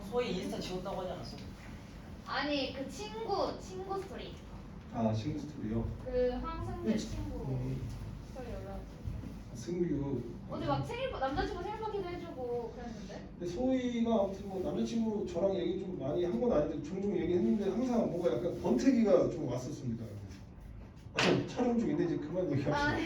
소희 인스타 지웠다고 하지 않았어? 아니 그 친구 스토리. 아 친구 스토리요? 그 황승규 친구 스토리 올라. 승규. 어제 막 남자친구 생일 파티도 해주고 그랬는데. 근데 소희가 아무튼 뭐 남자친구 저랑 얘기 좀 많이 한 건 아닌데 종종 얘기했는데 항상 뭔가 약간 번태기가 좀 왔었습니다. 촬영 중인데 이제 그만 얘기합시다.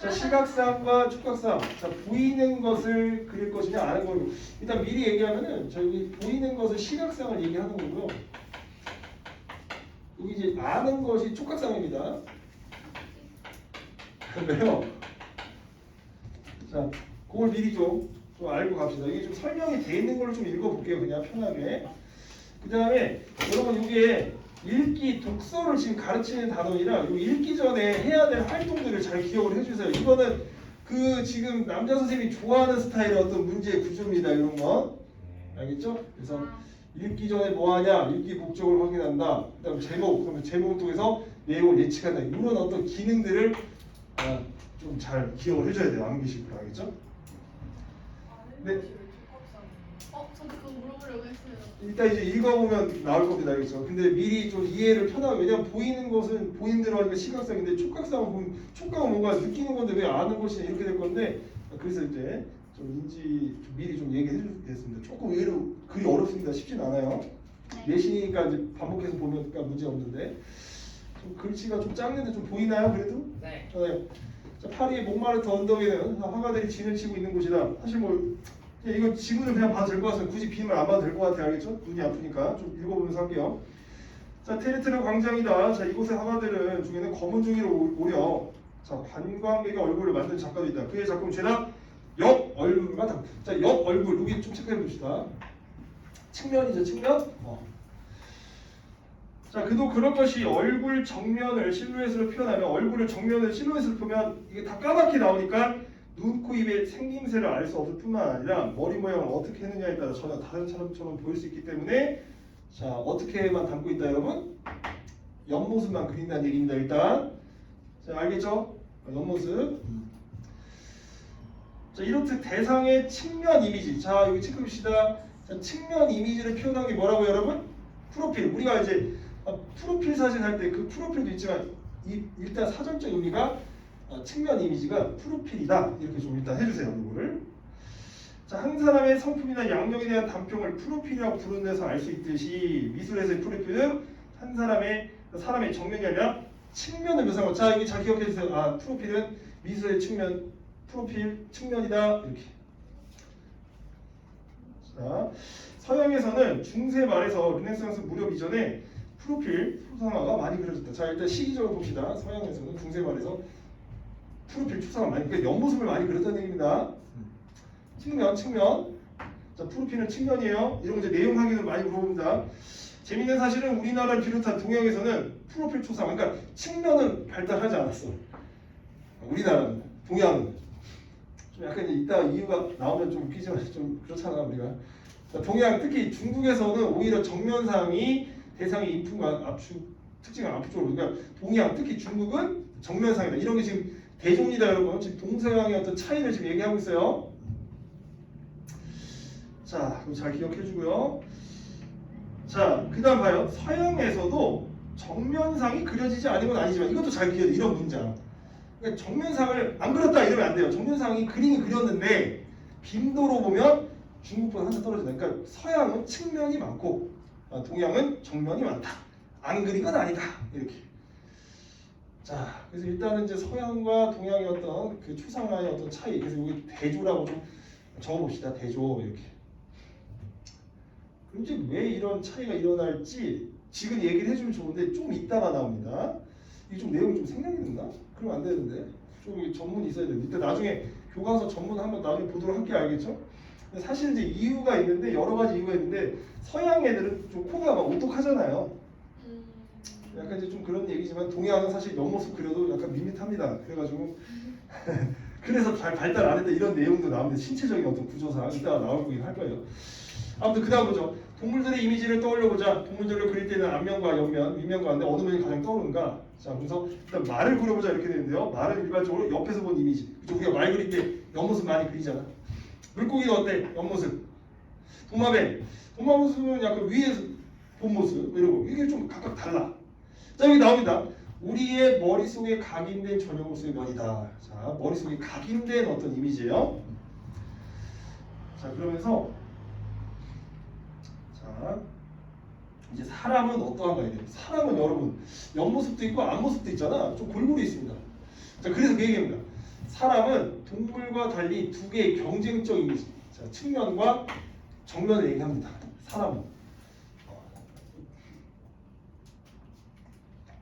자, 시각상과 촉각상. 자, 보이는 것을 그릴 것이냐 아는 걸. 일단 미리 얘기하면은 저희 보이는 것을 시각상을 얘기하는 거고요. 여기 이제 아는 것이 촉각상입니다. 왜요? 자, 그걸 미리 좀 알고 갑시다. 이게 좀 설명이 돼 있는 걸로 좀 읽어볼게요. 그냥 편하게. 그 다음에 여러분 이게 읽기, 독서를 지금 가르치는 단어이라 읽기 전에 해야 될 활동들을 잘 기억을 해주세요. 이거는 그 지금 남자 선생님이 좋아하는 스타일의 어떤 문제의 구조입니다. 이런 건 알겠죠? 그래서 읽기 전에 뭐 하냐? 읽기 목적을 확인한다. 그다음 제목, 그러면 제목을 통해서 내용을 예측한다. 이런 어떤 기능들을 좀 잘 기억을 해줘야 돼요. 암기식으로 알겠죠? 네. 저도 그거 물어보려고 했어요. 일단 이제 읽어보면 나올 겁니다. 알겠죠? 근데 미리 좀 이해를 편하게. 왜냐면 보이는 것은 보이는 대로 하니까 시각상인데 촉각상은 보면 촉각은 뭔가 느끼는 건데 왜 아는 것이냐 이렇게 될 건데 그래서 이제 좀 좀 미리 좀 얘기해 주겠습니다. 조금 의외로 글이 어렵습니다. 쉽진 않아요. 내신이니까 이제 반복해서 보면 문제 없는데 좀 글씨가 좀 작는데 좀 보이나요? 그래도? 네. 네. 자, 파리의 몽마르트 언덕에는 화가들이 진을 치고 있는 곳이다. 사실 뭐 이거 지문을 그냥 봐도 될 것 같아요. 굳이 비말 안 봐도 될 것 같아요. 알겠죠? 눈이 아프니까 좀 읽어보면서 할게요. 자, 테르트르 광장이다. 자, 이곳의 화가들은 중에는 검은 종이로 오려 자, 관광객의 얼굴을 만든 작가도 있다. 그의 작품 죄다 옆 얼굴만 다. 자, 옆 얼굴 여기 좀 체크해 봅시다. 측면이죠, 측면. 자, 그도 그럴 것이 얼굴 정면을 실루엣으로 표현하면 얼굴을 정면을 실루엣으로 표면 이게 다 까맣게 나오니까 눈, 코, 입의 생김새를 알 수 없을 뿐만 아니라 머리 모양을 어떻게 했느냐에 따라 전혀 다른 사람처럼 보일 수 있기 때문에 자, 어떻게만 담고 있다 여러분? 옆모습만 그린다는 얘기입니다. 일단 자, 알겠죠? 옆모습. 자, 이렇듯 대상의 측면 이미지. 자, 여기 체크합시다. 자, 측면 이미지를 표현한 게 뭐라고 여러분? 프로필. 우리가 이제 프로필 사진 할 때 그 프로필도 있지만 일단 사전적 의미가 측면 이미지가 프로필이다. 이렇게 좀 일단 해주세요. 이거를. 자, 한 사람의 성품이나 양력에 대한 단평을 프로필이라고 부르는 데서 알 수 있듯이 미술에서의 프로필은 한 사람의 정면이 아니라 측면을 묘사하고. 자, 여기 잘 기억해 주세요. 프로필은 미술의 측면, 프로필 측면이다. 이렇게. 자, 서양에서는 중세 말에서 르네상스 무렵 이전에 프로필 초상화가 많이 그려졌다. 자, 일단 시기적으로 봅시다. 서양에서는 중세 말에서 프로필 초상화 많이, 그러니까 옆모습을 많이 그렸다는 얘기입니다. 측면. 자, 프로필은 측면이에요. 이런 이제 내용 확인을 많이 물어봅니다. 재밌는 사실은 우리나라를 비롯한 동양에서는 프로필 초상화, 그러니까 측면은 발달하지 않았어. 우리나라는, 동양은. 좀 약간 이따 이유가 나오면 좀 웃기지만 좀 그렇잖아 우리가. 자, 동양 특히 중국에서는 오히려 정면상이 대상의 인품과 압축 특징을 압축적으로. 그러니까 동양 특히 중국은 정면상이다. 이런 게 지금 대조입니다, 여러분. 지금 동서양의 어떤 차이를 지금 얘기하고 있어요. 자, 그럼 잘 기억해주고요. 자, 그다음 봐요. 서양에서도 정면상이 그려지지 않은 건 아니지만 이것도 잘 기억해. 이런 문장. 그러니까 정면상을 안 그렸다 이러면 안 돼요. 정면상이 그림이 그렸는데 빈도로 보면 중국보다 한참 떨어진다. 그러니까 서양은 측면이 많고 동양은 정면이 많다. 안 그린 건 아니다. 이렇게. 자, 그래서 일단은 이제 서양과 동양의 어떤 그 초상화의 어떤 차이. 그래서 여기 대조라고 좀 적어봅시다. 대조 이렇게. 그럼 이제 왜 이런 차이가 일어날지 지금 얘기를 해주면 좋은데 좀 이따가 나옵니다. 이게 좀 내용이 좀 생략이 됐나? 그러면 안 되는데. 좀 전문이 있어야 돼요. 이때 나중에 교과서 전문 한번 나중에 보도록 할게요. 알겠죠? 사실 이제 이유가 있는데 여러 가지 이유가 있는데 서양 애들은 좀 코가 막 오똑하잖아요. 약간 이제 좀 그런 얘기지만 동양은 사실 옆모습 그려도 약간 밋밋합니다. 그래가지고 그래서 잘 발달 안 했다 이런 내용도 나오는데 신체적인 어떤 구조상 이따가 나올 거긴 할 거예요. 아무튼 그다음 보죠. 동물들의 이미지를 떠올려보자. 동물들을 그릴 때는 앞면과 옆면, 윗면 가운데 어느 면이 가장 떠오르는가? 자, 그래서 일단 말을 그려보자 이렇게 되는데요. 말은 일반적으로 옆에서 본 이미지. 그죠? 우리가 말 그릴 때 옆모습 많이 그리잖아. 물고기는 어때? 옆모습. 도마뱀. 도마뱀은 약간 위에서 본 모습 이러고 이게 좀 각각 달라. 자 여기 나옵니다. 우리의 머릿속에 각인된 전형 모습의 면이다. 자 머릿속에 각인된 어떤 이미지예요. 자 그러면서 자 이제 사람은 어떠한가요? 사람은 여러분 옆모습도 있고 앞모습도 있잖아. 좀 골고루 있습니다. 자 그래서 그 얘기입니다. 사람은 동물과 달리 두 개의 경쟁적 이미지, 자, 측면과 정면을 얘기합니다. 사람은.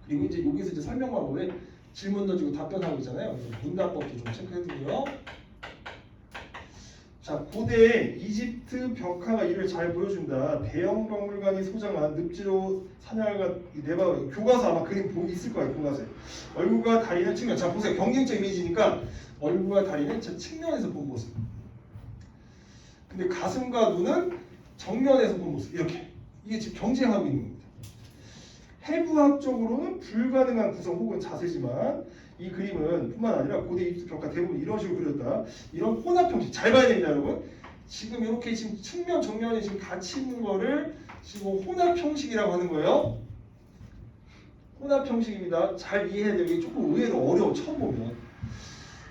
그리고 이제 여기서 이제 설명 방법에 질문 던지고 답변하고 있잖아요. 그래서 문답법도 좀 체크해두고요. 자, 고대 이집트 벽화가 이를 잘 보여준다. 대형 박물관이 소장한 늪지로 사냥가 네바 교과서 아마 그림 있을 거예요. 교과서에 얼굴과 다리는 측면. 자 보세요. 경쟁적 이미지니까 얼굴과 다리는 저 측면에서 본 모습. 근데 가슴과 눈은 정면에서 본 모습. 이렇게 이게 지금 경쟁하고 있는 겁니다. 해부학적으로는 불가능한 구성 혹은 자세지만 이 그림은 뿐만 아니라 고대 이집트 벽화 대부분 이런 식으로 그렸다. 이런 혼합 형식 잘 봐야 됩니다, 여러분. 지금 이렇게 지금 측면 정면이 지금 같이 있는 거를 지금 혼합 형식이라고 하는 거예요. 혼합 형식입니다. 잘 이해해야 돼요. 이게 조금 의외로 어려워 처음 보면.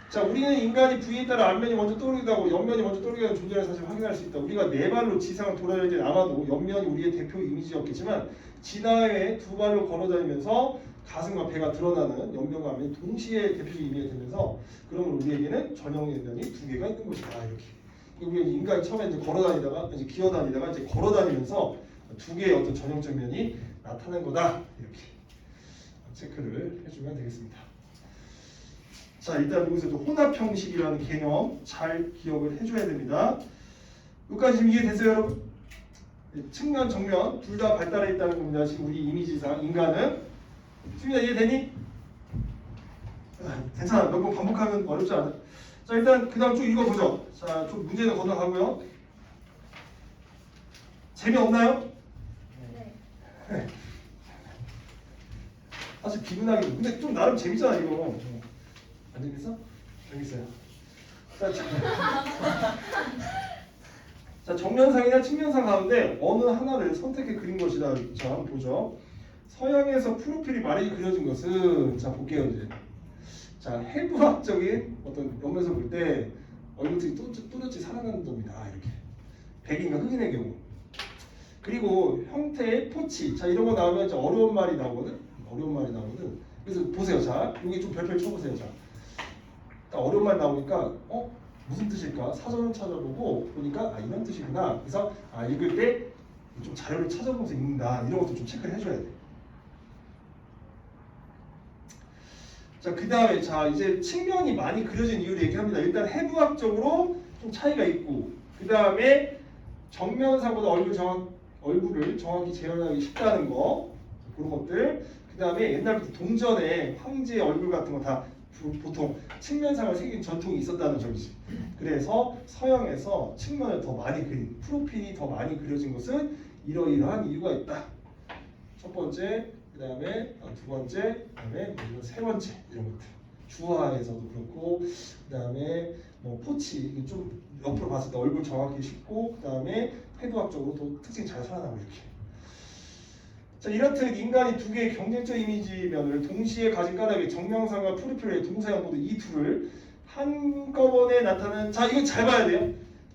자, 우리는 인간이 부위에 따라 앞면이 먼저 떠오르기도 하고 옆면이 먼저 떠오르게 하는 존재라는 사실을 확인할 수 있다. 우리가 네 발로 지상을 돌아다닐 때는 아마도 옆면이 우리의 대표 이미지였겠지만 진화에 두 발로 걸어다니면서 가슴과 배가 드러나는 옆면과 앞면이 동시에 대표적 이미지가 되면서 그러면 우리에게는 전형의 면이 두 개가 있는 것이다. 이렇게. 우리가 인간이 처음에 이제 걸어다니다가 이제 기어다니다가 이제 걸어다니면서 두 개의 어떤 전형적 면이 나타난 거다. 이렇게 체크를 해주면 되겠습니다. 자 일단 여기서도 혼합 형식이라는 개념 잘 기억을 해줘야 됩니다. 여기까지 지금 이해됐어요 여러분? 측면 정면 둘 다 발달해 있다는 겁니다. 지금 우리 이미지상 인간은 수민아 이해되니? 괜찮아. 몇 번 반복하면 어렵지 않아. 자 일단 그 다음 쭉 읽어보죠. 자 좀 문제는 건너가고요. 재미없나요? 네. 사실 비문하기 근데 좀 나름 재밌잖아 이거. 안 재밌어? 재밌어요. 자 정면상이나 측면상 가운데 어느 하나를 선택해 그린 것이다. 자 한번 보죠. 서양에서 프로필이 많이 그려진 것은 자 볼게요 이제. 자 해부학적인 어떤 면에서 볼 때 얼굴이 또렷이 살아나는 겁니다. 이렇게 백인과 흑인의 경우. 그리고 형태의 포치. 자 이런 거 나오면 어려운 말이 나오거든. 어려운 말이 나오거든. 그래서 보세요. 자 여기 좀 별표 쳐보세요. 자 딱 어려운 말 나오니까 무슨 뜻일까? 사전을 찾아보고 보니까 아 이런 뜻이구나. 그래서 아 읽을 때 좀 자료를 찾아보면서 읽는다. 이런 것도 좀 체크를 해줘야 돼. 자 그 다음에 자 이제 측면이 많이 그려진 이유를 얘기합니다. 일단 해부학적으로 좀 차이가 있고 그 다음에 정면상보다 얼굴을 정확히 재현하기 쉽다는 거 그런 것들. 그 다음에 옛날부터 동전에 황제의 얼굴 같은 거 다 보통 측면상을 새긴 전통이 있었다는 점이지. 그래서 서양에서 측면을 더 많이 그린 프로필이 더 많이 그려진 것은 이러이러한 이유가 있다. 첫 번째, 그 다음에 두 번째, 그 다음에 세 번째 이런 것들. 주화에서도 그렇고, 그 다음에 뭐 포치 좀 옆으로 봤을 때 얼굴 정확히 쉽고, 그 다음에 해부학적으로 특징이 잘 살아나고 이렇게. 자, 이렇듯 인간이 두 개의 경쟁적 이미지면을 동시에 가진 까닭에 정면상과 프로필의 동사형 모두 이 둘을 한꺼번에 나타나는 자 이거 잘 봐야 돼요.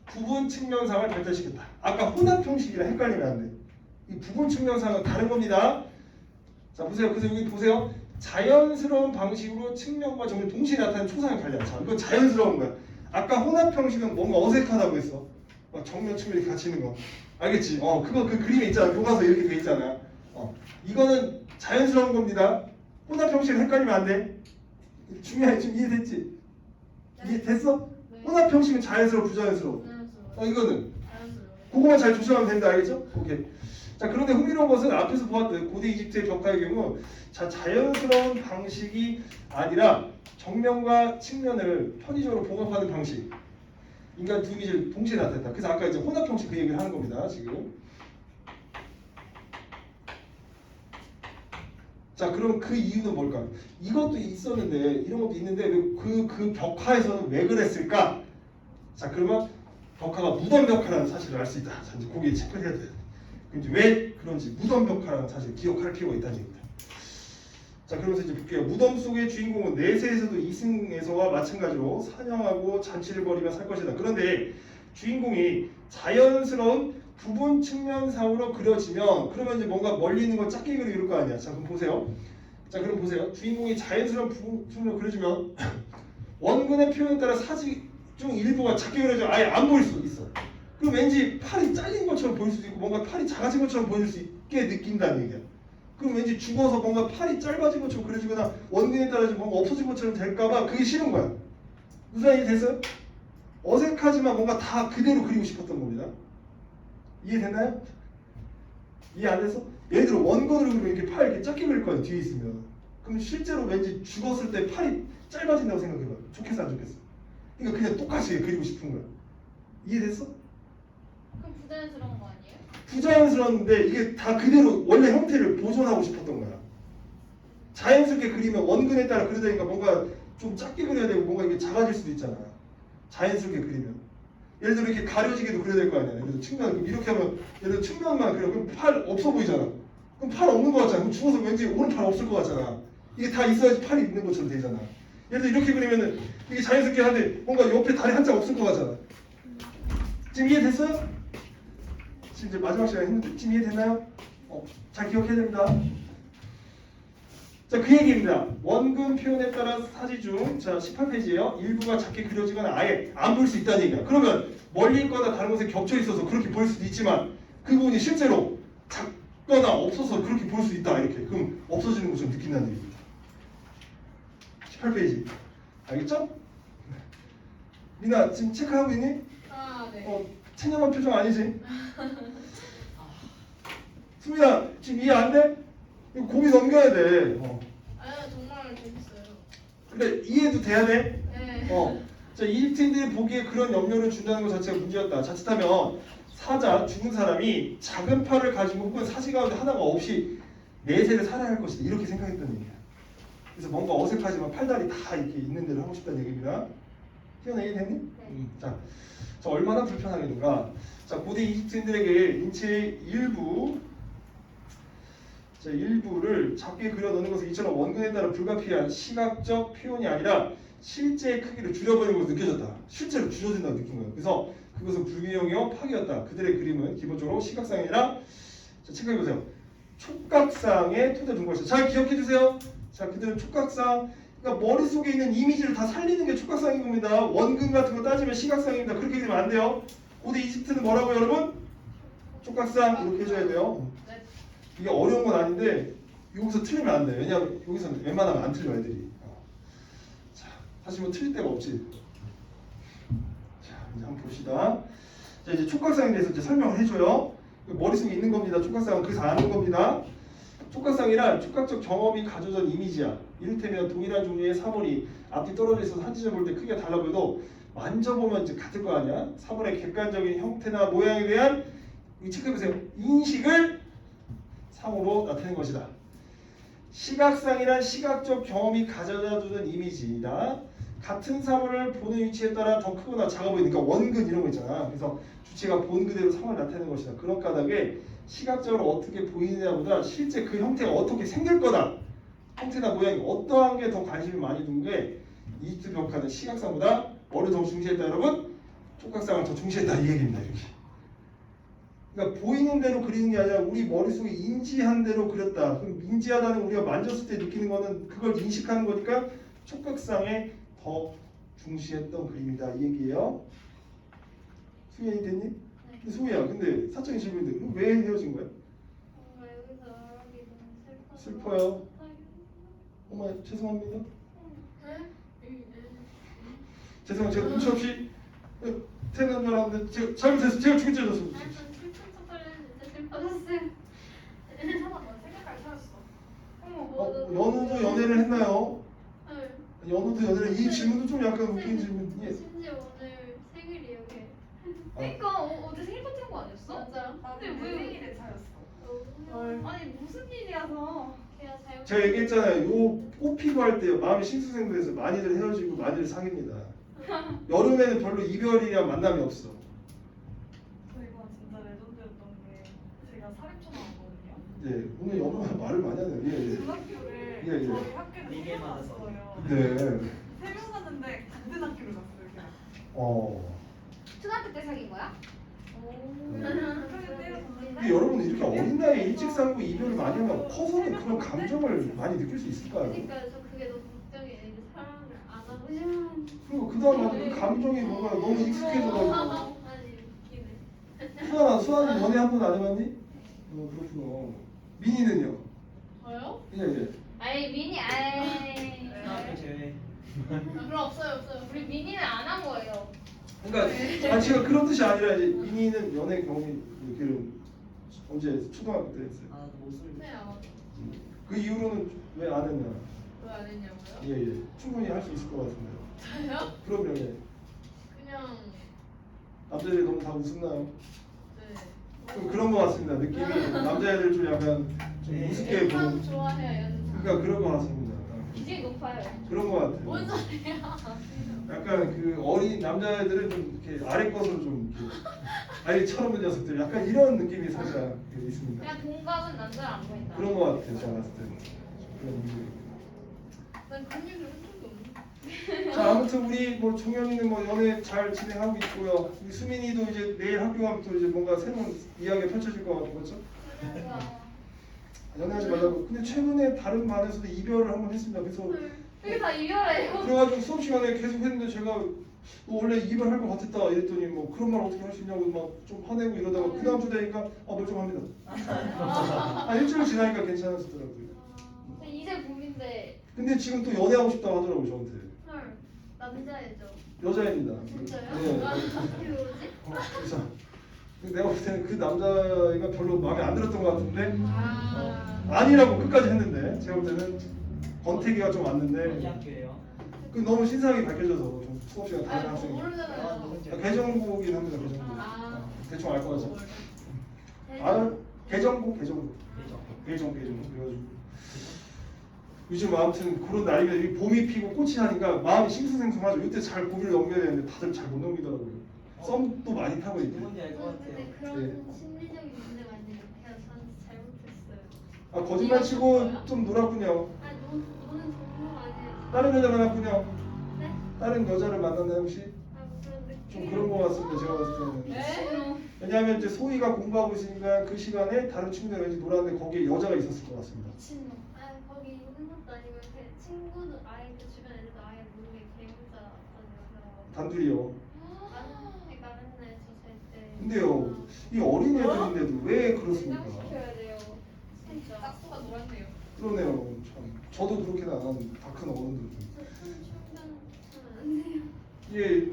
부분 측면상을 발달시켰다. 아까 혼합 형식이랑 헷갈리면 안 돼. 이 부분 측면상은 다른 겁니다. 자 보세요. 그래서 여기 보세요. 자연스러운 방식으로 측면과 정면 동시에 나타나는 초상의 관련. 자 이건 자연스러운 거야. 아까 혼합 형식은 뭔가 어색하다고 했어. 막 정면 측면이 같이 있는 거. 알겠지? 그거 그 그림에 있잖아. 교과서 이렇게 돼 있잖아. 이거는 자연스러운 겁니다. 혼합 형식을 헷갈리면 안 돼. 중요해. 지금 이해됐지? 이해됐어? 네. 혼합 형식은 자연스러워, 부자연스러워. 이거는 그거만 잘 조심하면 된다. 알겠죠? 오케이. 자 그런데 흥미로운 것은 앞에서 보았던 고대 이집트의 벽화의 경우 자연스러운 방식이 아니라 정면과 측면을 편의적으로 봉합하는 방식. 인간 두 이미지를 동시에 나타냈다. 그래서 아까 이제 혼합 형식 그 얘기를 하는 겁니다. 지금. 자 그럼 그 이유는 뭘까? 이것도 있었는데 이런 것도 있는데 그 벽화에서는 왜 그랬을까? 자 그러면 벽화가 무덤 벽화라는 사실을 알 수 있다. 자, 이제 거기에 체크를 해야 돼. 이제 왜 그런지 무덤 벽화라는 사실을 기억할 필요가 있다는 얘기입니다. 자, 그러면서 이제 볼게요. 무덤 속의 주인공은 내세에서도 이승에서와 마찬가지로 사냥하고 잔치를 벌이며 살 것이다. 그런데 주인공이 자연스러운 부분 측면상으로 그려지면 그러면 이제 뭔가 멀리 있는 건 작게 그리고 이럴 거 아니야. 자, 그럼 보세요. 자, 그럼 보세요. 주인공이 자연스러운 부분 측면으로 그려지면 원근의 표현에 따라 사진 중 일부가 작게 그려져 아예 안 보일 수 있어. 그럼 왠지 팔이 잘린 것처럼 보일 수도 있고 뭔가 팔이 작아진 것처럼 보일 수 있게 느낀다는 얘기야. 그럼 왠지 죽어서 뭔가 팔이 짧아진 것처럼 그려지거나 원근에 따라 뭔가 없어진 것처럼 될까봐 그게 싫은 거야. 무슨 말인지 됐어요? 어색하지만 뭔가 다 그대로 그리고 싶었던 겁니다. 이해됐나요? 이해 안 됐어? 예를 들어 원근으로 그리면 이렇게 팔 이렇게 작게 그릴 거야 뒤에 있으면. 그럼 실제로 왠지 죽었을 때 팔이 짧아진다고 생각해봐. 좋겠어 안 좋겠어? 그러니까 그냥 똑같이 그리고 싶은 거야. 이해됐어? 그럼 부자연스러운 거 아니에요? 부자연스러운데 이게 다 그대로 원래 형태를 보존하고 싶었던 거야. 자연스럽게 그리면 원근에 따라 그려다니까 뭔가 좀 작게 그려야 되고 뭔가 이게 작아질 수도 있잖아. 자연스럽게 그리면. 예를 들어 이렇게 가려지게도 그려야 될 거 아니야. 예를 들어 측면 이렇게 하면 예를 들어 측면만 그려. 그럼 팔 없어 보이잖아. 그럼 팔 없는 거 같잖아. 그럼 죽어서 왠지 오른팔 없을 거 같잖아. 이게 다 있어야지 팔이 있는 것처럼 되잖아. 예를 들어 이렇게 그리면은 이게 자연스럽게 하는데 뭔가 옆에 다리 한 짝 없을 거 같잖아. 지금 이해됐어요? 지금 이제 마지막 시간에 했는데 지금 이해됐나요? 잘 기억해야 됩니다. 자, 그 얘기입니다. 원근 표현에 따라 사지 중, 자 18페이지에요. 일부가 작게 그려지거나 아예 안 보일 수 있다는 얘기야. 그러면 멀리 있거나 다른 곳에 겹쳐 있어서 그렇게 보일 수도 있지만 그 부분이 실제로 작거나 없어서 그렇게 보일 수 있다 이렇게. 그럼 없어지는 것처럼 느낀다는 얘기입니다. 18페이지. 알겠죠? 미나 지금 체크하고 있니? 아, 네. 체념한 표정 아니지? 수민아 지금 이해 안 돼? 이거 고비 넘겨야 돼. 아, 정말 재밌어요. 근데 이해도 돼야 돼? 네. 자, 이집트인들이 보기에 그런 염려를 준다는 것 자체가 문제였다. 자칫하면 사자, 죽은 사람이 작은 팔을 가지고 혹은 사지 가운데 하나가 없이 내세를 살아야 할 것이다. 이렇게 생각했다는 얘기야. 그래서 뭔가 어색하지만 팔다리 다 이렇게 있는 대로 하고 싶다는 얘기입니다. 희연아 이해됐니? 네. 자, 얼마나 불편하겠는가. 자, 고대 이집트인들에게 인체의 일부를 작게 그려 넣는 것은 이처럼 원근에 따라 불가피한 시각적 표현이 아니라 실제의 크기를 줄여버리는 것으로 느껴졌다. 실제로 줄여진다고 느낀 거예요. 그래서 그것은 불균형이요 파괴였다. 그들의 그림은 기본적으로 시각상이 아니라 자, 체크해보세요. 촉각상에 토대를 둔 것이다. 잘 기억해주세요. 자, 그들은 촉각상, 그러니까 머릿속에 있는 이미지를 다 살리는 게 촉각상인 겁니다. 원근 같은 거 따지면 시각상입니다. 그렇게 되면 안 돼요. 고대 이집트는 뭐라고 여러분? 촉각상 이렇게 해줘야 돼요. 네. 이게 어려운 건 아닌데 여기서 틀리면 안 돼. 왜냐하면 여기서는 웬만하면 안 틀려 애들이. 자, 사실 뭐 틀릴 데가 없지. 자, 이제 한번 봅시다. 자, 이제 촉각상에 대해서 이제 설명을 해줘요. 머릿속에 있는 겁니다. 촉각상은 그래서 아는 겁니다. 촉각상이란 촉각적 경험이 가져온 이미지야. 이를테면 동일한 종류의 사물이 앞뒤 떨어져 있어서 한 지점 볼 때 크기가 달라 보여도 만져보면 이제 같을 거 아니야. 사물의 객관적인 형태나 모양에 대한 체크해보세요. 인식을 상으로 나타낸 것이다. 시각상이란 시각적 경험이 가져다주는 이미지이다. 같은 사물을 보는 위치에 따라 더 크거나 작아 보이니까 원근 이런 거 있잖아. 그래서 주체가 본 그대로 상을 나타내는 것이다. 그런 까닭에 시각적으로 어떻게 보이느냐보다 실제 그 형태가 어떻게 생길 거다. 형태나 모양이 어떠한 게 더 관심이 많이 둔 게 이집트 벽화는 시각상보다 뭐를 더 중시했다 여러분? 촉각상을 더 중시했다 이 얘기입니다. 이렇게. 그러니까 보이는 대로 그리는 게 아니라 우리 머릿속에 인지한 대로 그렸다. 그럼 인지하다는 우리가 만졌을 때 느끼는 거는 그걸 인식하는 거니까 촉각상에 더 중시했던 그림이다 이 얘기예요. 수연이 됐니? 네. 수야 근데 사적인 질문인데 왜 헤어진 거야? 여기서 말하기 너무 슬퍼요. 어머 죄송합니다. 네? 죄송해요. 제가 눈치 없이 태어난 줄 알았는데 제가 잘못했어요. 제가 죽은 줄 알았어요. 아니, 전 슬픈 척을 했는데 슬퍼졌어요. 잠깐만, 생각까지 찾았어. 어머, 연우도 연애를 했나요? 네. 연우도 연애를 이 질문도 좀 약간 웃긴 질문이에요. 심지어 오늘 생일이에요, 걔. 그러니까 어제 생일 파티 한거 아니었어? 맞아요. 근데 왜 생일에 차였어? 아니 무슨 일이라서? 걔가 잘못. 제가 얘기했잖아요. 요 꽃 피고 할 때 마음이 신수생도해서 많이들 헤어지고 많이들 사귀입니다. 여름에는 별로 이별이랑 만남이 없어. 예, 오늘 여러분 말을 많이 하네요. 예, 예. 중학교를 예, 예. 저희 학교는 이게 세명 많아서. 갔어요. 네. 3명 갔는데 같은 학교를 갔어요. 그냥. 초등학교 때 사귄 거야? 그렇게 때려줬는데 근데 여러분 이렇게 어린 나이에 일찍 사귀고 이별을 많이 하면 커서는 그런 감정을 많이 느낄 수 있을까요? 그러니까 저 그게 너무 걱정이에요. 이제 사랑을 안 하고 싶은. 그리고 그 다음에 그 감정이 뭔가 너무 익숙해져가지고 아니 웃기네. 수아는 연애 한 번 안 해봤니? 그렇구나. 민희는요? 저요? 예, 예. 아이 미니 아이. 초등학교 제외. 그럼 없어요. 우리 미니는 안 한 거예요. 그러니까 제가 그런 뜻이 아니라 이제 민희는 연애 경험이 이렇게 언제 초등학교 때 했어요. 아, 모습을. 네, 안 하죠. 그 이후로는 왜 안 했냐? 왜 안 했냐고요? 예, 예. 충분히 할 수 있을 것 같은데요. 저요? 그럼요, 예. 그냥 남자들이 너무 다 웃었나요? 네. 좀 그런 것 같습니다. 느낌이 남자애들 좀 약간 좀 네. 우습게 참 보는. 좋아해요 연상. 그러니까 그런 것 같습니다. 기준이 높아요. 그런 것 같아요. 뭔 소리야? 약간 그 어린 남자애들은 좀 이렇게 아래 것으로 좀 이렇게 아이처럼 없는 녀석들 약간 이런 느낌이 살짝 있습니다. 그냥 동갑은 남자를 안 보인다. 그런 것 같아요. 제가 봤을 때는 그런 느낌. 난 그런 얘기를 한 적이 없는데. 자 아무튼 우리 뭐 종현이는 뭐 연애 잘 진행하고 있고요. 우리 수민이도 이제 내일 학교 가면 또 이제 뭔가 새로운 이야기가 펼쳐질 것 같고 그렇죠? 연애하지 말라고. 근데 최근에 다른 반에서도 이별을 한번 했습니다. 그래서 이게 다 이별해요. 그래가지고 수업 시간에 계속 했는데 제가 너 원래 이별할 것 같았다 이랬더니 뭐 그런 말 어떻게 할 수 있냐고 막 좀 화내고 이러다가 그 다음 주 되니까 멀쩡합니다. 일주일 지나니까 괜찮아지더라고요. 이제 봄인데. 근데 지금 또 연애하고 싶다고 하더라고요 저한테. 헐 남자애죠. 여자입니다. 진짜요? 네. 어떻게 그러지? 그래서 내가 볼 때는 그 남자애가 별로 마음에 안 들었던 것 같은데 아니라고 끝까지 했는데 제가 볼 때는 권태기가 좀 어디 왔는데 학교예요? 그 너무 신상이 밝혀져서 좀 수업 시간 다른 아 학생이 모르잖아요. 누군지 개정고긴 합니다. 개정고. 아. 대충 알 것 같죠? 네. 개정고. 대전. 그래가지고 요즘 아무튼 그런 날이면 이 봄이 피고 꽃이 나니까 마음이 싱숭생숭하죠. 이때 잘 고비를 넘겨야 되는데 다들 잘 못 넘기더라고요. 썸도 많이 타고 있고. 누군지 알 것 같아요. 근데 그런 심리적인 문제가 있는데 그냥 저한테 잘못했어요. 아 거짓말 치고 좀 놀았군요. 아니 노는 정도가 아니에요. 다른 여자 만났군요. 네? 다른 여자를 만났나요 혹시? 아 그런 느낌. 좀 그런 것 같습니다. 제가 봤을 때는. 네? 왜냐하면 이제 소희가 공부하고 있으니까 그 시간에 다른 친구들 왠지 놀았는데 거기에 여자가 있었을 것 같습니다. 미친놈. 아 거기 있는 것도 아니고 이렇게 친구도 아예 그 주변 애들도 아예 모르게 개인자 아니어서. 단둘이요. 그러니까 맨날 저잘 때. 근데요, 이 어린 애들인데도 왜 그렇습니까? 시켜야 돼요. 진짜. 딱수가 놀았네요. 그러네요. 참. 저도 그렇게는 안 하는 다 큰 어른들은. 저손 충전 안 돼요. 예,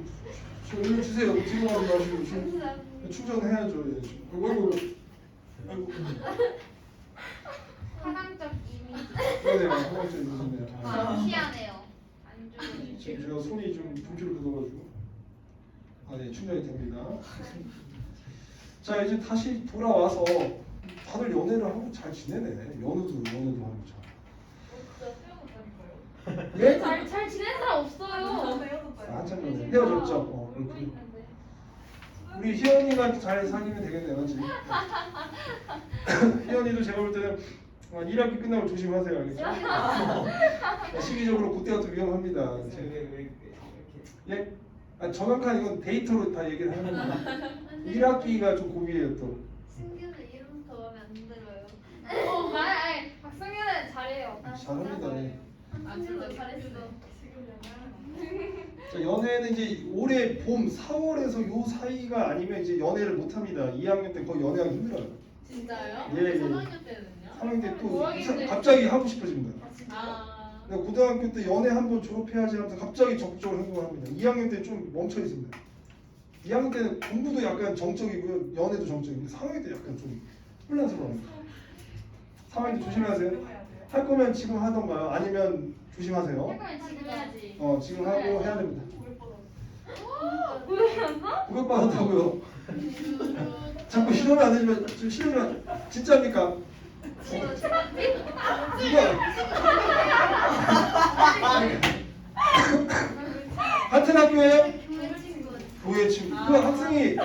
저 얼른 주세요. 지금 하지 마시고 지금 감사합니다. 충전해야죠. 예. 아이고, 아이고. 화강적 이미지. 그러네요. 한번째 있으시네요. 아, 희한해요. 안 좋은. 지금 제가 손이 좀 분필을 뜯어가지고. 아, 네, 충전이 됩니다. 자, 이제 다시 돌아와서 다들 연애를 하고 잘 지내네. 연우도 하고 참. 진짜 수영을 다닐 거예요? 예? 잘 지낸 사람 없어요. 한참 전에 헤어졌죠. 울고 있는데. 우리 희연이가 잘 사귀면 되겠네요, 맞지? 희연이도 제가 볼 때는 1학기 끝나고 조심하세요, 알겠죠? 시기적으로 그때가 또 위험합니다. 왜 이렇게. 예? 아, 정확한 이건 데이터로 다 얘기를 하는 거예요. 1학기가 좀 고비예요 또. 승규는 이름부터 마음에 안 들어요. 아니 박승현은 잘해요. 잘합니다. 네. 승규도 잘했어. 자, 연애는 이제 올해 봄 4월에서 요 사이가 아니면 이제 연애를 못 합니다. 2학년 때 거의 연애하기 힘들어요. 진짜요? 예, 예. 3학년 때는요? 3학년 때 또 뭐하기 힘들지? 갑자기 하고 싶어집니다. 아. 내가 고등학교 때 연애 한번 졸업해야지 하면서 갑자기 적극적으로 행동을 합니다. 2학년 때 좀 멈춰 있습니다. 2학년 때는 공부도 약간 정적이고요, 연애도 정적인데 3학년 때 약간 좀 혼란스러워합니다. 3학년 때 조심하세요. 할 거면 지금 하던가요? 아니면 조심하세요. 할거면 지금 해야지. 지금 하고 해야 됩니다. 고백했어? 고백받았다고요? 자꾸 실험이 안 되지만 지금 실험이 진짜입니까? 누가? 같은 학교에 교회 친구. 교회 친구 그 학생이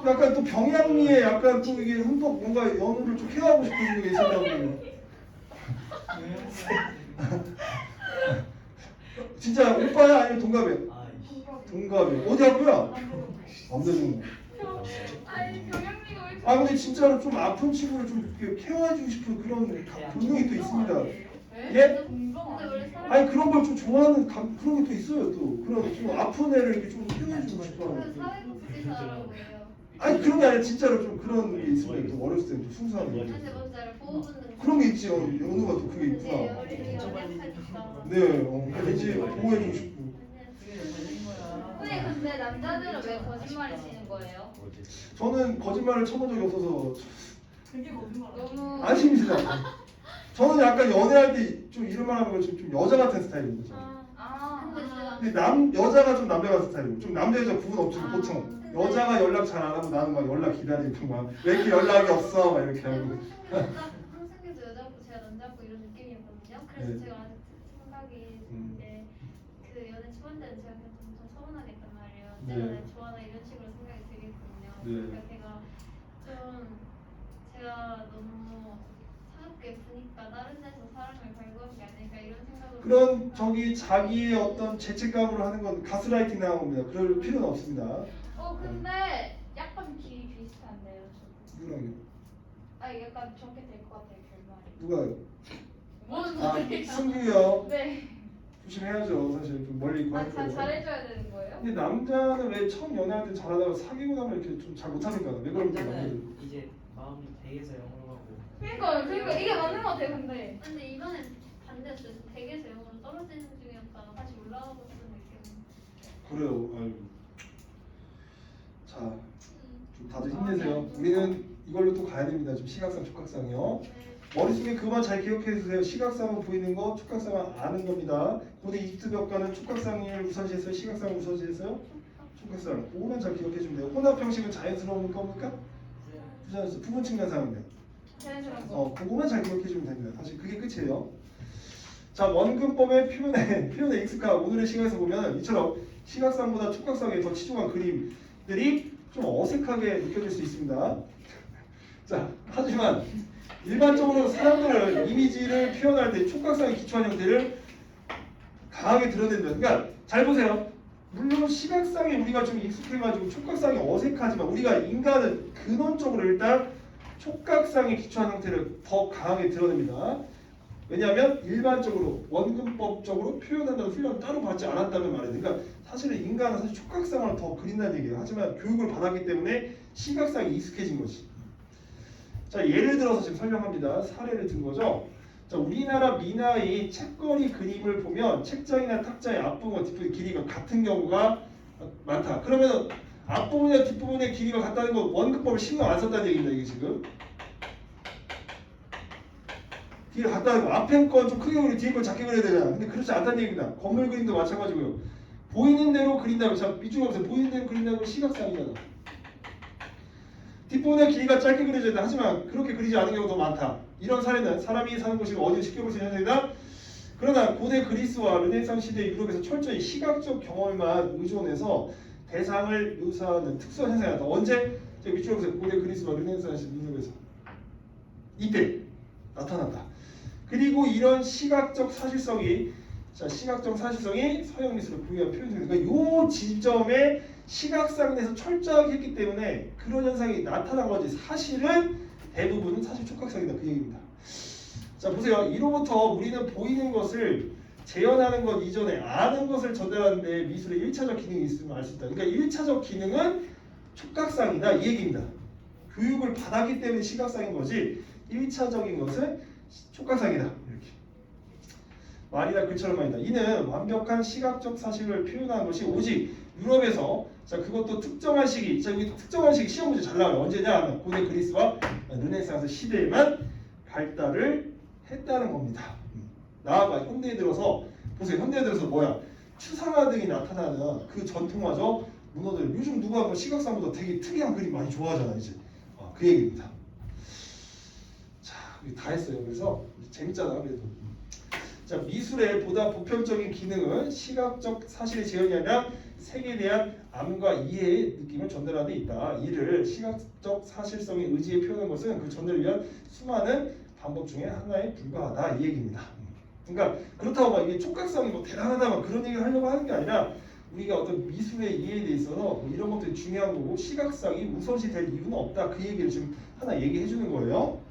약간 또 병양미에 약간 또 이게 흠뻑 뭔가 연우를 좀 케어하고 싶은 게 있었다고. 진짜 오빠야 아니면 동갑이야? 아이씨. 동갑이야. 어디 학교야? 남대중. 아니 병영미가 왜 아 근데 진짜로 좀 아픈 친구를 좀 이렇게 케어해주고 싶은 그런 본능이 또 있습니다. 예? 공정 근데 원래 사람 아니 그런 걸 좀 좋아하는 그런 게 또 있어요. 또 그런 좀 아픈 애를 이렇게 좀 케어해주고 싶어하는. 사회복지사라고 해요. 아니 그런 게 아니라 진짜로 좀 그런 게 있습니다. 또 어렸을 때 좀 순수한 게. 근데 뭔지 알아? 보호받는 그런 게 있지. 연우가 또 그게 네, 있구나. 우리 연약하니까. 네, 왠지 보호해주고 싶고. 선생님 근데 남자들은 왜 거짓말을 치는 거예요? 저는 거짓말을 쳐본 적이 없어서 너무 안심이시다. 저는 약간 연애할 때 좀 이런 말 하는 거 좀 여자 같은 스타일인 거죠. 근데 여자가 좀 남자 같은 스타일이고 좀 남자 여자 구분 없죠 보통. 여자가 연락 잘 안 하고 나는 막 연락 기다리고 막 왜 이렇게 연락이 없어 막 이렇게 하고. 한승규도 여자고 제가 남자고 이런 느낌이었거든요. 그래서 네. 제가 아직 생각이 드는데 그 연애 초반 때는 제가 그냥 엄청 서운하겠단 말이에요. 네. 내가 날 좋아하나 이런 식으로 생각이 들겠거든요. 네. 그러니까 제가 너무 차갑게 보니까 다른 데서 사랑을 갈구한 게 아닐까 이런 생각을. 그런 저기 자기의 어떤 죄책감으로 하는 건 가스라이팅 당한 겁니다. 그럴 필요는 없습니다. 근데 약간 길이 비슷한데요 저도. 누구랑요? 약간 저렇게 될 것 같아요 결말이. 누가요? 뭔 아 소리야? 승규요. 네. 조심해야죠. 사실 좀 멀리 있고 할 잘 거예요. 잘해줘야 되는 거예요? 근데 남자는 왜 처음 연애할 때 잘하다가 사귀고 나면 이렇게 좀 잘 못하니까 왜 그런지 남자들. 남자는 이제 마음이 댁에서 영으로 가고. 그러니까 이게 맞는 것 같아요 근데. 근데 이번엔 반대였어요. 댁에서 영어로 떨어지는 중이었다가 다시 올라가고 있는 느낌. 그래요. 아유. 자, 좀 다들 힘내세요. 우리는 이걸로 또 가야 됩니다. 좀 시각상, 촉각상이요. 머릿속에 그만 잘 기억해 주세요. 시각상은 보이는 거, 촉각상은 아는 겁니다. 고대 이집트 벽가는 촉각상을 우선시했어요. 시각상을 우선시했어요. 촉각상. 그거만 잘 기억해 주면 돼요. 혼합 형식은 자연스러운 겁니까? 부자연스 부분 측면상입니다. 자연스러운 거. 그거만 잘 기억해 주면 됩니다. 사실 그게 끝이에요. 자, 원근법의 표현에 익숙한 오늘의 시간에서 보면 이처럼 시각상보다 촉각상에 더 치중한 그림들이 좀 어색하게 느껴질 수 있습니다. 자, 하지만 일반적으로 사람들은 이미지를 표현할 때 촉각상에 기초한 형태를 강하게 드러낸다. 그러니까 잘 보세요. 물론 시각상에 우리가 좀 익숙해가지고 촉각상이 어색하지만 우리가 인간은 근원적으로 일단 촉각상에 기초한 형태를 더 강하게 드러냅니다. 왜냐하면 일반적으로 원근법적으로 표현한다는 훈련을 따로 받지 않았다는 말이에요. 그러니까 사실은 인간은 사실 촉각상을 더 그린다는 얘기예요. 하지만 교육을 받았기 때문에 시각상이 익숙해진 거지. 자, 예를 들어서 지금 설명합니다. 사례를 든 거죠. 자, 우리나라 미나의 책거리 그림을 보면 책장이나 탁자의 앞부분과 뒷부분의 길이가 같은 경우가 많다. 그러면 앞부분이나 뒷부분의 길이가 같다는 건 원근법을 신경 안 썼다는 얘기입니다. 이게 지금. 뒤에 갖다 앞에 건 좀 크게 그리고 뒤에 건 작게 그려야 되잖아. 근데 그렇지 않다는 얘기입니다. 건물 그림도 마찬가지고요. 보이는 대로 그린다면 자 밑줄에 보세요. 보이는 대로 그린다면 시각상이잖아. 뒷부분의 길이가 짧게 그려져야 돼. 하지만 그렇게 그리지 않은 경우가 더 많다. 이런 사례는 사람이 사는 곳이 어디를 지켜볼 수 있는 현상이다. 그러나 고대 그리스와 르네상스 시대 유럽에서 철저히 시각적 경험에만 의존해서 대상을 묘사하는 특수한 현상이 나타났다. 언제? 밑줄에 보세요. 고대 그리스와 르네상스 유럽에서 이때 나타났다. 그리고 이런 시각적 사실성이 서양 미술을 부여한 표현입니다. 그러니까 이 지점에 시각상에서 철저하게 했기 때문에 그런 현상이 나타난 거지. 사실은 대부분은 사실 촉각상이다. 그 얘기입니다. 자 보세요. 이로부터 우리는 보이는 것을 재현하는 것 이전에 아는 것을 전달하는데 미술의 1차적 기능이 있으면 알 수 있다. 그러니까 1차적 기능은 촉각상이다. 이 얘기입니다. 교육을 받았기 때문에 시각상인 거지 1차적인 것은 촉각상이다. 이렇게 말이나 글처럼 말이다. 이는 완벽한 시각적 사실을 표현하는 것이 오직 유럽에서 자 그것도 특정한 시기 자 여기 특정한 시기 시험 문제 잘 나와요. 언제냐 하면 고대 그리스와 르네상스 시대에만 발달을 했다는 겁니다. 나아가 현대에 들어서 보세요. 현대에 들어서 뭐야 추상화 등이 나타나는 그 전통화죠. 문화들 요즘 누가 뭐 시각상보다 되게 특이한 그림 많이 좋아하잖아 이제 그 얘기입니다. 자 다 했어요. 그래서 재밌잖아 그래도. 자 미술의 보다 보편적인 기능은 시각적 사실의 재현이 아니라 색에 대한 암과 이해의 느낌을 전달하는 데 있다. 이를 시각적 사실성의 의지에 표현한 것은 그 전달을 위한 수많은 방법 중에 하나에 불과하다 이 얘기입니다. 그러니까 그렇다고 막 이게 촉각성이 뭐 대단하다 막 그런 얘기를 하려고 하는 게 아니라 우리가 어떤 미술의 이해에 대 있어서 뭐 이런 것들이 중요한 거고 시각성이 우선시 될 이유는 없다. 그 얘기를 지금 하나 얘기해 주는 거예요.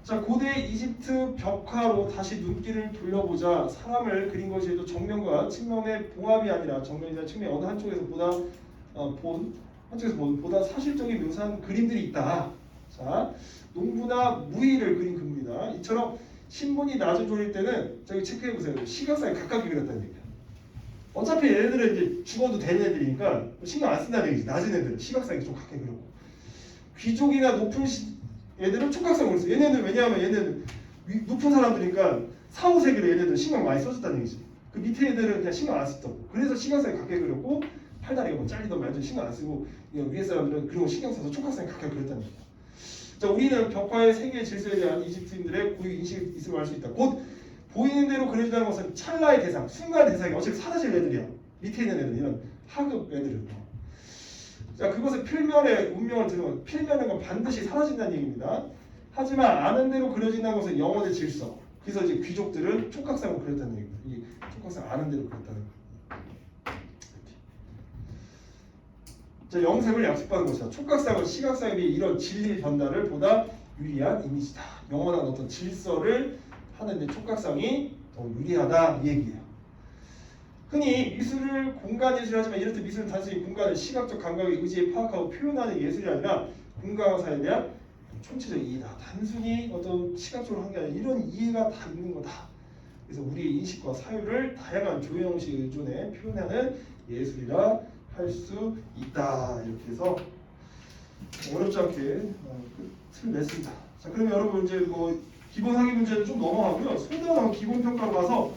자, 고대 이집트 벽화로 다시 눈길을 돌려보자. 사람을 그린 것이라도 정면과 측면의 봉합이 아니라 정면이나 측면 어느 한쪽에서 보다 사실적인 묘사한 그림들이 있다. 자, 농부나 무의를 그린 그림입니다. 이처럼 신분이 낮은 조일 때는 저기 체크해 보세요. 시각상에 가깝게 그렸다는 얘기야. 어차피 얘네들은 이제 죽어도 되는 애들이니까 신경 안 쓴다는 얘기지. 낮은 애들은 시각상에 좀 가깝게 그렸고, 귀족이나 높은 얘들은 촉각성을 써. 얘네는 왜냐하면 얘네는 높은 사람들이니까 사후세계로 얘네들은 신경 많이 써줬다는 얘기지. 그 밑에 애들은 그냥 신경 안 썼다고. 그래서 시각성에 가깝게 그렸고 팔다리가 뭐 잘리던 말든 신경 안 쓰고 위에 사람들은 그런 거 신경 써서 촉각성에 가깝게 그렸다는 얘기야. 자, 우리는 벽화의 세계 질서에 대한 이집트인들의 고유 인식이 있음을 알 수 있다. 곧 보이는 대로 그려진다는 것은 찰나의 대상, 순간 대상이 어차피 사라질 애들이야. 밑에 있는 애들, 이런 하급 애들은. 자, 그것을 필면의 운명을 들으면 필면의 건 반드시 사라진다는 얘기입니다. 하지만 아는 대로 그려진다는 것은 영혼의 질서. 그래서 이제 귀족들은 촉각상을 그렸다는 얘기입니다. 이 촉각상 아는 대로 그렸다는 거예요. 자, 영생을 약속받은 것이다. 촉각상은 시각상에 비해 이런 진리 전달을 보다 유리한 이미지다. 영원한 어떤 질서를 하는데 촉각상이 더 유리하다 이 얘기예요. 흔히 미술을 공간 예술을 하지만 이럴 때 미술은 단순히 공간을 시각적 감각의 의지에 파악하고 표현하는 예술이 아니라 공간과 사이에 대한 총체적 이해다. 단순히 어떤 시각적으로 한 게 아니라 이런 이해가 다 있는 거다. 그래서 우리의 인식과 사유를 다양한 조회 형식에 의존해 표현하는 예술이라 할 수 있다. 이렇게 해서 어렵지 않게 틀을 냈습니다. 자, 그러면 여러분 이제 뭐 기본 학위 문제는 좀 넘어가고요. 소단원 기본 평가로 가서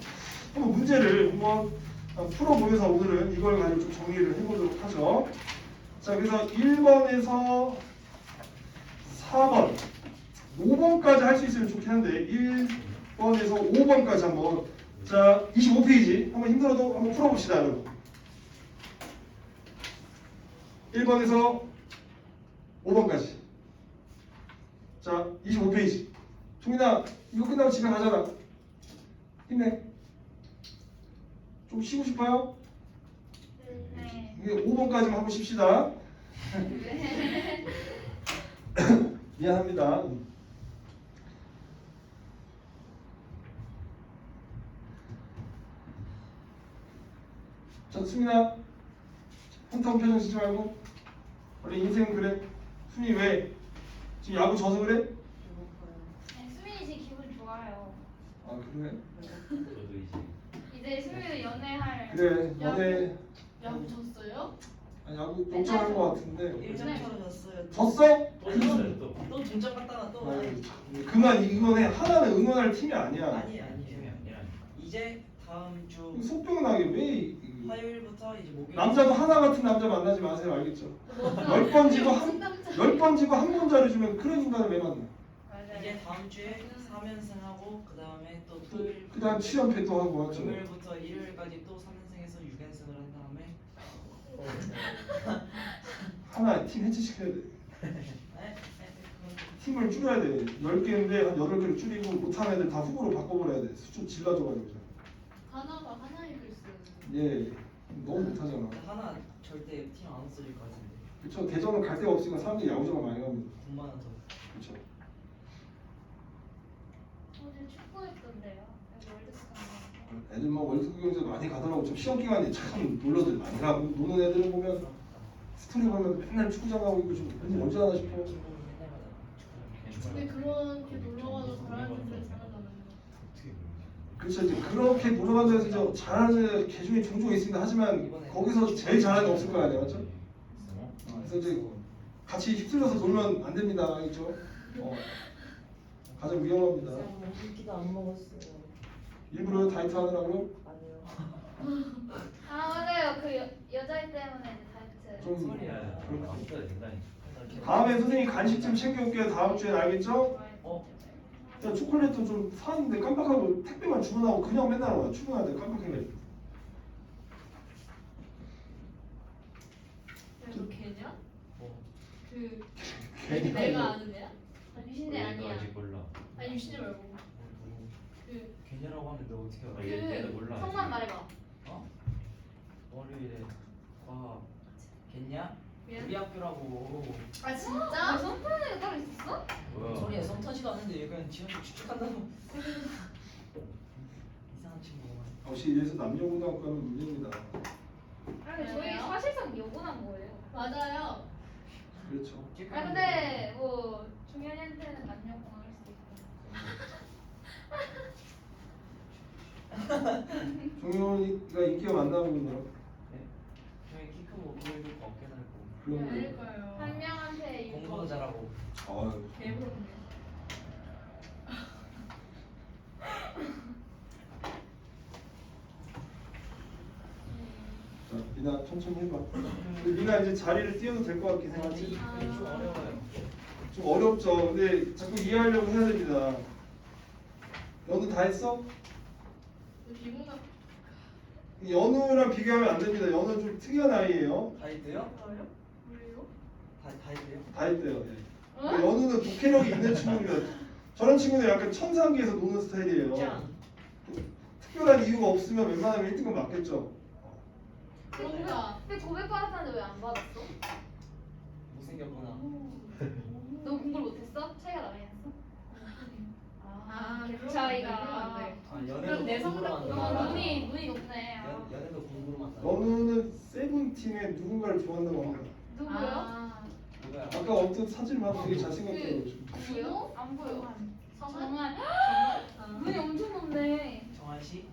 한번 문제를 한번 풀어보면서 오늘은 이걸 가지고 좀 정리를 해보도록 하죠. 자, 그래서 1번에서 4번, 5번까지 할 수 있으면 좋긴 한데 1번에서 5번까지 한번, 자 25페이지 한번 힘들어도 한번 풀어봅시다 여러분. 1번에서 5번까지. 자 25페이지. 종민아 이거 끝나고 집에 가잖아. 힘내. 좀 쉬고 싶어요? 네. 이게 5번까지만 한번 쉽시다. 미안합니다. 자, 수민아, 한타운 표정 쓰지 말고. 원래 인생은 그래. 수민이 왜? 지금 야구 져서 그래? 네, 수민이 지금 기분 좋아요. 아 그래? 이제 수민이 연애할. 그래. 너네 야구 졌어요? 야구 걱정할 것 같은데. 1점차로 졌어요. 졌어? 또 중점 갔다가 또 아유, 그만 이거네. 하나는 응원할 팀이 아니야. 아니에요. 이제 다음 주 속병나게 왜 화요일부터 이제 목요일 남자도 하나 같은 남자 만나지 마세요. 알겠죠? 10번 지고 한 번 잘해주면 그런 인간을 왜 만나? 맞아요. 이제 다음 주에 3연승하고 그 다음에 또 토요일 그 다음 취업회 또 하고 하죠. 금요일부터 일요일까지 또 3연승해서 6연승을 한 다음에 하나 팀 해체시켜야 돼. 그건 팀을 줄여야 돼. 10개인데 한 8개를 줄이고 못하는 애들 다 후보로 바꿔버려야 돼. 수준 질러줘가지고. 하나가 하나의 글쎄. 예, 너무 못하잖아. 하나 절대 팀 안 없어질 것 같은데 그쵸. 대전은 갈 데가 없으니까 사람들이 야구장을 많이 갑니다. 돈 많아서 그쵸. 어제 축구했던데요. 여기 월드스컵. 애들 막 월드컵 경기도 많이 가더라고. 좀 시험 기간에 참 놀러들 많이 가고 노는 애들을 보면 스토리 보면 맨날 축구장 가고 있고 좀 왠지 언제 하나 싶어. 맨날 가다가 근데 그렇게 놀러가서 잘하는 데 잘하잖아요. 그렇죠. 이제 그렇게 놀러간 데서 이제 잘하는 개 중에 종종 있습니다. 하지만 거기서 제일 잘하는 게 없을 거 아니에요, 맞죠? 그래서 이제 같이 휩쓸려서 놀면 안 됩니다, 알겠죠? 가장 위험합니다. 물기도 안 먹었어요. 일부러 다이어트 하느라고요? 아니요. 아 맞아요. 그 여자애 때문에 다이어트. 좀 소리야. 그렇구나. 아무것도 된다니까. 다음에 선생님이 간식 좀 챙겨올게요. 다음 주엔 알겠죠? 야, 초콜릿도 좀 사왔는데 깜빡하고 택배만 주문하고 그냥 맨날 와요. 출근할 때 깜빡해가지고. 그 괜히 내가 아는 애야? 우리도 유신대 아니야. 아직 몰라. 아니 유신대 말고 그 걔냐라고 하면 너 어떻게 알아? 얘도 몰라. 성만 아직. 말해봐. 어? 월요일에 과학 겠냐? 미안. 우리 학교라고. 아 진짜? 아, 선타는 애가 따로 있었어? 뭐야? 소리야 성 터지도 않는데 얘 그냥 지원자 추측한다고. 이상한 친구만. 역시 이래서 남녀고등학교는 문제입니다. 아니 저희 왜요? 사실상 요구한 거예요. 맞아요. 그렇죠. 아 근데 뭐 종현이한테는 남녀공학 할 수도 있고. 종현이가 인기가 많나 보군요. 네. 저희 키 크고 보이도 어깨 넓고 그런 거. 거예요. 한 명한테 공부도 잘하고. 아유. 개부럽네. 자, 미나 천천히 해봐. 미나 이제 자리를 띄워도 될 것 같긴 근데 하지. 이게 좀 어려워요. 좀 어렵죠. 근데 자꾸 이해하려고 해야 됩니다. 연우 다 했어? 기분나. 연우랑 비교하면 안 됩니다. 연우는 좀 특이한 아이예요. 다 했대요? 뭐요? 왜요? 다 했대요? 다 했대요. 예. 연우는 독해력이 있는 친구입니다. 저런 친구는 약간 천상계에서 노는 스타일이에요. 특별한 이유가 없으면 웬만하면 1등은 맞겠죠. 그런가? 근데 고백 받았는데 왜 안 받았어? 못생겼구나. 너 공부를 못했어? 차이가 나긴 했어? 아, 그 그러면 차이가. 안 돼. 아 연애도 그럼 내 공부로 성적 만나. 눈이 높네. 아. 연애도 공부로 만나. 연우는 세븐틴의 누군가를 좋아한다고 합니다. 누구요? 아, 누구야? 아까 어떤 사진을 봐도 되게 잘생겼다고. 누구요? 안 보여. 성한? 정말 정한? 눈이 엄청 높네. 정한 씨?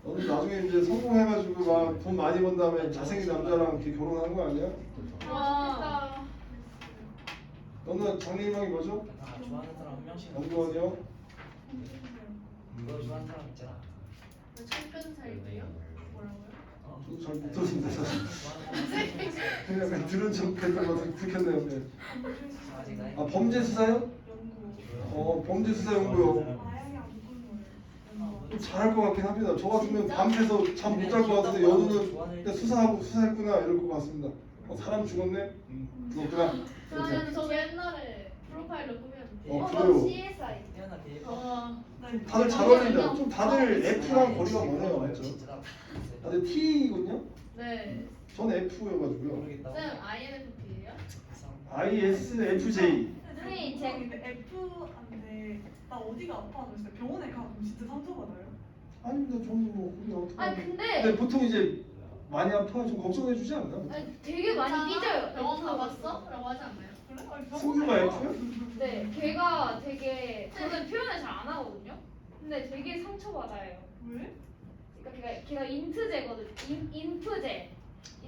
너는 나중에 이제 성공해가지고 막 돈 많이 번 다음에 잘생긴 남자랑 이렇게 결혼하는 거 아니야? 와. 너는 장래희망이 뭐죠? 아, 좋아하는 사람 한 명씩. 연구원이요? 너 좋아하는 사람 있잖아. 철변 살기요? 뭐라고요? 어. 저도 잘 못 들었는데 사실. 좋아하는 사람 한 명씩. 그냥 약간 들은 척 했던 것 같아서 들켰네요. 네. 아직 나이. 아 범죄 수사요? 범죄 수사 연구요. 좀 잘할 것 같긴 합니다. 저 같으면 밤새서 잠 못 잘 것 같은데 연우는 그냥 수사하고 수사했구나 이럴 것 같습니다. 사람 죽었네? 죽었구나. 이렇게. 저는 저 옛날에 프로파일로 꾸몄는데. 그래요. CSI. 태어나 되게. 다들 잘 어울린다. 좀 다들 F랑 거리가 멀어요, 맞죠? 진짜. 다들 T군요? 네. 전 F여가지고요. 모르겠다. 쌤 INFP예요? ISFJ. 선생님 제가 제 근데 F인데 나 어디가 아파서 진짜 병원에 가면 진짜 상처받아요. 아닙니다. 저는 뭐 우리 어떻게? 아니 근데 근데 보통 이제 많이 아파 좀 걱정해주지 않나? 아니, 되게 많이 삐져요. 병원 가봤어? 라고 하지 않나요? 그래? 아니, 병원에 승규가 가면 F요? 네, 걔가 되게 저는 표현을 잘 안 하거든요. 근데 되게 상처받아요. 왜? 그러니까 걔가 인트제거든. 인프제.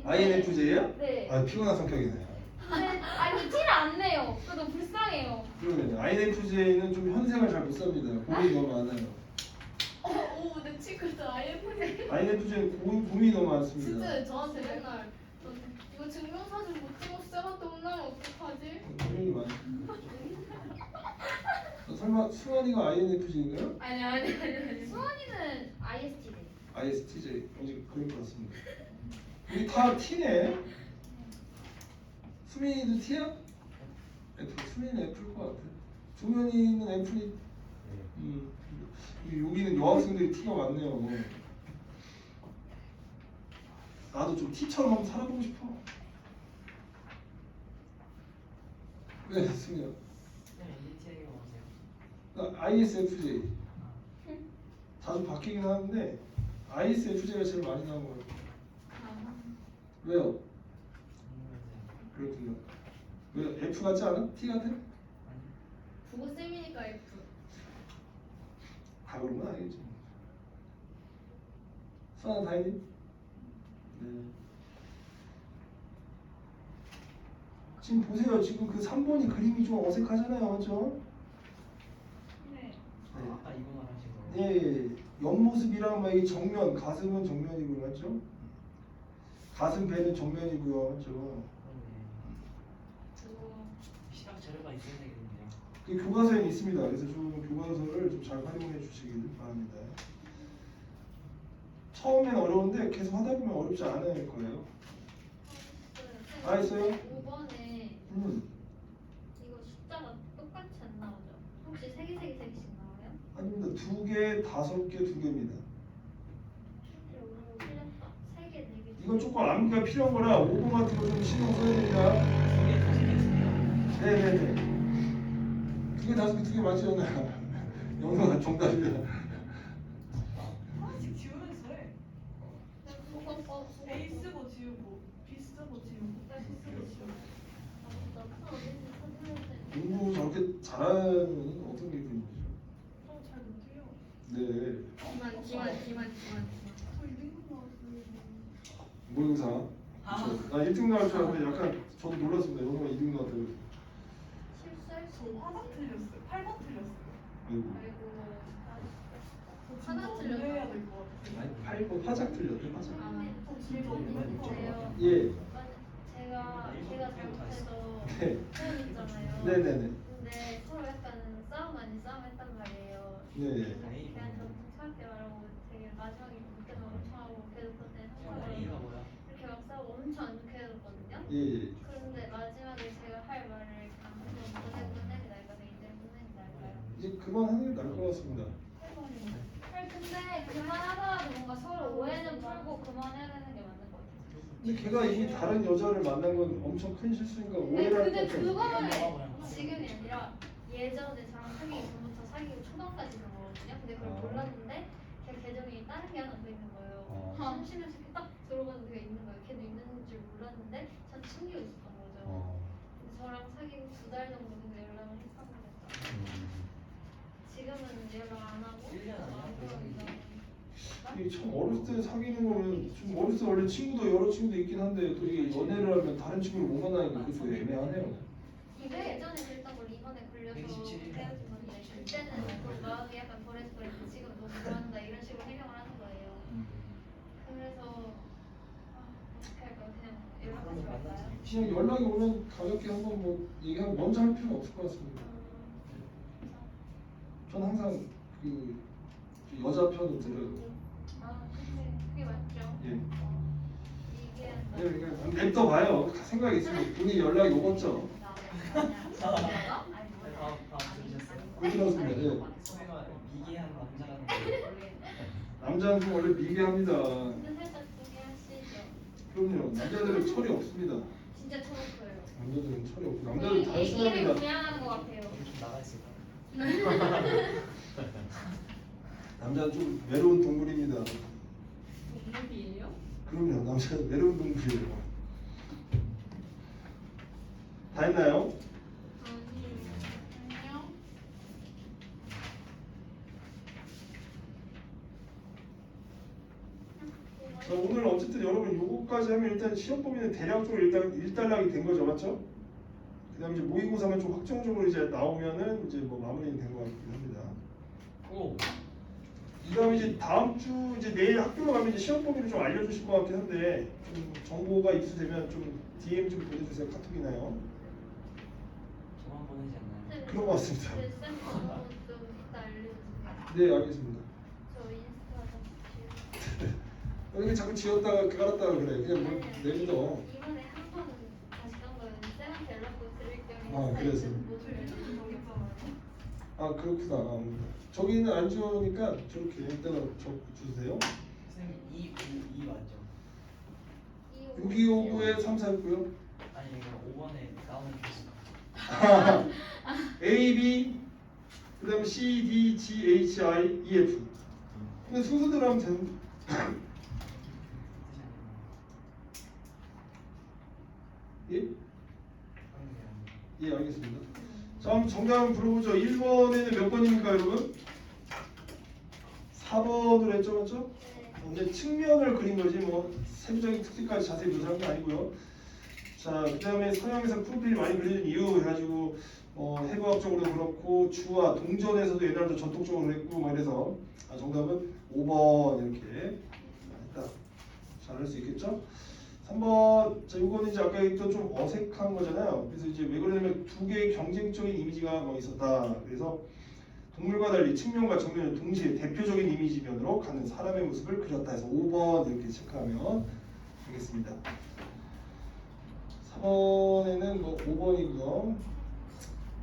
INFJ예요? 네. 아 피곤한 성격이네. 근데 아니 티를 안 내요. 그래도 불쌍해요. 그러면 INFJ는 좀 현생을 잘 못 삽니다. 고민이 너무 많아요. 오, 내 친구들 INFP. INFJ는 고민이 너무 많습니다. 진짜 저한테 맨날 이거 증명사진 못 찍어서 쌤한테 혼나면 어떡하지? 고민이 많습니다. 설마 수환이가 INFJ인가요? 아니. 수원이는 ISTJ. ISTJ 어제 그럴 것 같습니다. 우리 다 T네. 수민이도 T야? F. 수민이는 F일 것 같아. 종현이는 F니. 여기는 여학생들이 T가 많네요. 나도 좀 T처럼 한번 살아보고 싶어. 네, 수민아. 네, MBTI가 뭐세요? 나 ISFJ. 자주 바뀌긴 하는데 ISFJ가 제일 많이 나온 것 같아요. 왜요? 그렇군요. 왜 F 같지 않아? T 같아? 국어 쌤이니까 F. 다 그런 건 아니겠죠. 수아는 다행히? 네. 지금 보세요. 지금 그 3번이 그림이 좀 어색하잖아요. 맞죠? 네. 아까 이거 말하신 거. 예, 옆모습이랑 막 이 정면, 가슴은 정면이고 맞죠? 가슴 배는 정면이고요. 맞죠? 그러네. 시각 자료가 있어야 되겠네요. 그 교과서에 있습니다. 그래서 좀 교과서를 좀 잘 활용해 주시길 바랍니다. 처음엔 어려운데 계속 하다 보면 어렵지 않을 거예요. 아, 있어요? 5번에 이거 숫자가 똑같이 안 나오죠? 혹시 3개씩 나와요? 아닙니다. 2개, 5개, 2개입니다. 오, 틀렸다. 3개, 4개. 이건 조금 암기가 필요한 거라 5번 같은 거 좀 신경 써야 됩니다. 두개 다섯 개 중이요. 네네네. 2개, 5개, 2개 맞잖아. 영어가 정답이야. 하나씩 지우면서 해. A 쓰고 지우고 B 쓰고 지우고 C 쓰고 지우고. 공부 저렇게 잘하는 어떤 게 있는 거죠? 잘 못해요. 네. 기만. 저 2등급 나왔어요. 모의고사. 나 1등 나올 줄 알았는데 약간 저도 놀랐습니다. 영어가 2등 나왔다고. 실수할 수 저 화가 틀렸어요. 8번 틀렸어요. 아이고. 저 하나 진짜 틀렸다. 해야 될 것 같아요. 8번 화작 틀렸대. 화작. 저 질문 있는데요. 예. 제가 잘못해서 네. 표현 있잖아요. 네네네. 근데 서로 약간 싸움 아닌 싸움 했단 말이에요. 네. 그냥 좀 차갑게 말하고 되게 마지막에 그때 막 엄청 하고 계속 그때 A가 뭐야? 이렇게 막 싸우고 엄청 안 좋게 해줬거든요. 예. 그런데 마지막에 제가 할 말을 안 하고 보내는 게 나을까요? 이제 보내는 게 나을까요? 이제 그만하는 게 나을 것 같습니다. 근데 그만하더라도 뭔가 서로 오해는 풀고 그만해야 되는 게 맞는 것 같아요. 근데 걔가 이미 다른 여자를 만난 건 엄청 큰 실수니까 아니, 오해를 할 근데 것 같아요. 그거는 지금이 아니라 예전에 저랑 사귀기 전부터 사귀고 초반까지 그런 거거든요. 근데 그걸 몰랐는데 걔 계정이 다른 게 하나 더 있는 거예요. 심심해서 이렇게 딱 들어가는 데가 있는 거예요. 걔도 있는 줄 몰랐는데 전 챙기고 있었던 거죠. 근데 저랑 사귀고 2달 정도 근데 연락을 했었는데 지금은 연락 안 하고 1년 아니야? 이게 참 어렸을 때 사귀는 거면 좀 어렸을 때 원래 친구도 여러 친구도 있긴 한데 또 이게 연애를 하면 다른 친구를 못 만나니까 그게 좀 애매하네요. 이게 예전에 그랬던 걸 이번에 걸려서 127 일. 헤어진 건데 그때는 그 마음이 약간 덜해서 그랬는데 지금 너무 좋아한다 이런 식으로 해명을 하는 거예요. 그래서 어떻게 할까요? 그냥 연락하지 말까요? 그냥 연락이 오면 가볍게 한번 뭐 얘기하고 먼저 할 필요는 없을 것 같습니다. 전 항상 그 여자 편을 들어요. 근데 그게 맞죠? 예. 이게 그냥 냅둬 봐요. 생각이 있으면 본인 연락이 오겠죠. 다음 들으셨어요? 못 들었습니다. 예. 소희가 미개한 남자라는 거. 남자는 좀 원래 미개합니다. 근데 살짝 포기하시죠. 그럼요. 남자들은 철이 없습니다. 진짜 철없어요. 남자들은 철이 없고 남자들은 우리 애기를 단순합니다. 부양하는 것 같아요. 좀 나가 있을까? 남자는 좀 외로운 동물입니다. 동물이에요? 그럼요. 남자는 외로운 동물이에요. 다 했나요? 안녕. 자, 오늘 어쨌든 여러분 요거까지 하면 일단 시험 범위는 대략적으로 일단 일단락이 된 거죠, 맞죠? 그다음에 이제 모의고사만 좀 확정적으로 이제 나오면은 이제 뭐 마무리는 된 것 같긴 합니다. 오. 그다음에 이제 다음 주 이제 내일 학교로 가면 이제 시험 범위를 좀 알려주실 것 같긴 한데 좀 정보가 입수되면 좀 DM 좀 보내주세요. 카톡이나요? 저만 보내지 않나요? 그런 것 같습니다. 네, 쌤 번호 좀 이따 알려주세요. 네, 알겠습니다. 저 인스타 다시 이렇게 자꾸 지웠다가 깔았다가 그래. 그냥 뭐 내믿어. 이번에 한 번은 다시 간 거예요. 쌤한테 연락도 드릴 겸 아, 인스타에 그래서. 좀 저희 보내요. 이름 저기 있잖아요. 아, 그렇구나. 저기는 안 지우니까 저렇게 일단 적어주세요. 선생님 292 맞죠? 6259에 3469요. 아니 이거 5번에 나오는 표. A, B, 그 다음에 C, D, G, H, I, E, F. 근데 순서대로 하면 되는. 예? 예, 알겠습니다. 자, 그럼 정답 한번 불러보죠. 1번에는 몇 번입니까, 여러분? 4번으로 했죠, 맞죠? 이제 측면을 그린 거지, 뭐 세부적인 특징까지 자세히 묘사한 게 아니고요. 자, 그 다음에 서양에서 프로필이 많이 그려진 이유 해가지고 해부학적으로 그렇고 주와 동전에서도 옛날부터 전통적으로 했고 막 이래서 정답은 5번 이렇게 했다. 잘할 수 있겠죠? 3번, 자, 이거는 이제 아까 얘기했던 좀 어색한 거잖아요. 그래서 이제 왜 그러냐면 두 개의 경쟁적인 이미지가 뭐 있었다. 그래서 동물과 달리 측면과 정면을 동시에 대표적인 이미지면으로 가는 사람의 모습을 그렸다 해서 5번 이렇게 체크하면 되겠습니다. 4번 4번에는 뭐 5번이고요.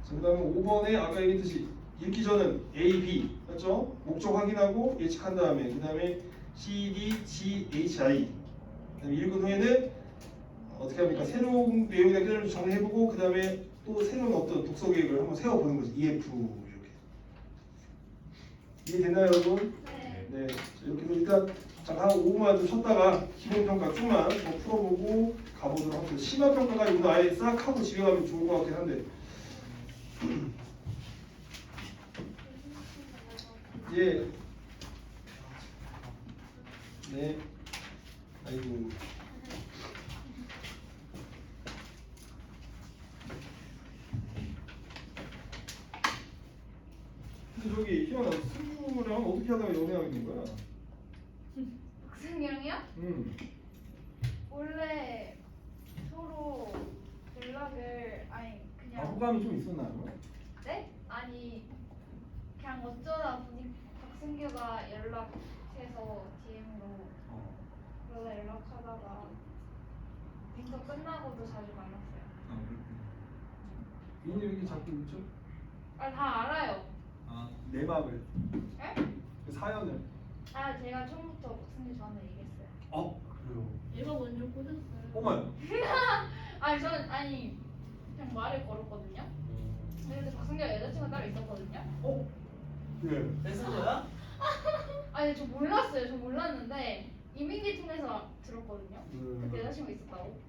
그 다음에 5번에 아까 얘기했듯이 읽기 전은 A, B 맞죠? 목적 확인하고 예측한 다음에 그 다음에 C, D, G, H, I 그 다음에 읽은 후에는 어떻게 합니까? 새로운 내용이나 깨달음을 정리해보고 그 다음에 또 새로운 어떤 독서 계획을 한번 세워보는 거지. EF 이렇게 이해되나요 여러분? 네. 네, 이렇게 해서 일단 잠깐 한 5분만 좀 쉬었다가 기본평가 좀만 더 풀어보고 가보도록 하겠습니다. 심화평가가 오늘 아예 싹 하고 집에 가면 좋을 것 같긴 한데 예. 네. 아이고. 근데 저기 희연아 승우랑 어떻게 하다가 연애하게 된 거야? 박승영이요? 응. 원래 서로 연락을 아니 그냥 호감이 좀 있었나요? 네? 아니 그냥 어쩌다 보니 박승규가 연락해서 DM으로 그러다 연락하다가 빙서 끝나고도 자주 만났어요. 아 그렇군요. 민이 왜 이렇게 자꾸 웃죠? 아 다 알아요. 내 맘을. 에? 그 사연을. 아 제가 처음부터 박승규 저한테 얘기했어요. 그래요. 얘가 먼저 꽂았어요. 어머요. 아니 저는 아니 그냥 말을 걸었거든요. 근데 박승규가 여자친구가 따로 있었거든요. 예. 메신저야? 아니 저 몰랐어요. 저 몰랐는데 이민기 통해서 들었거든요. 그때 여자친구가 있었다고.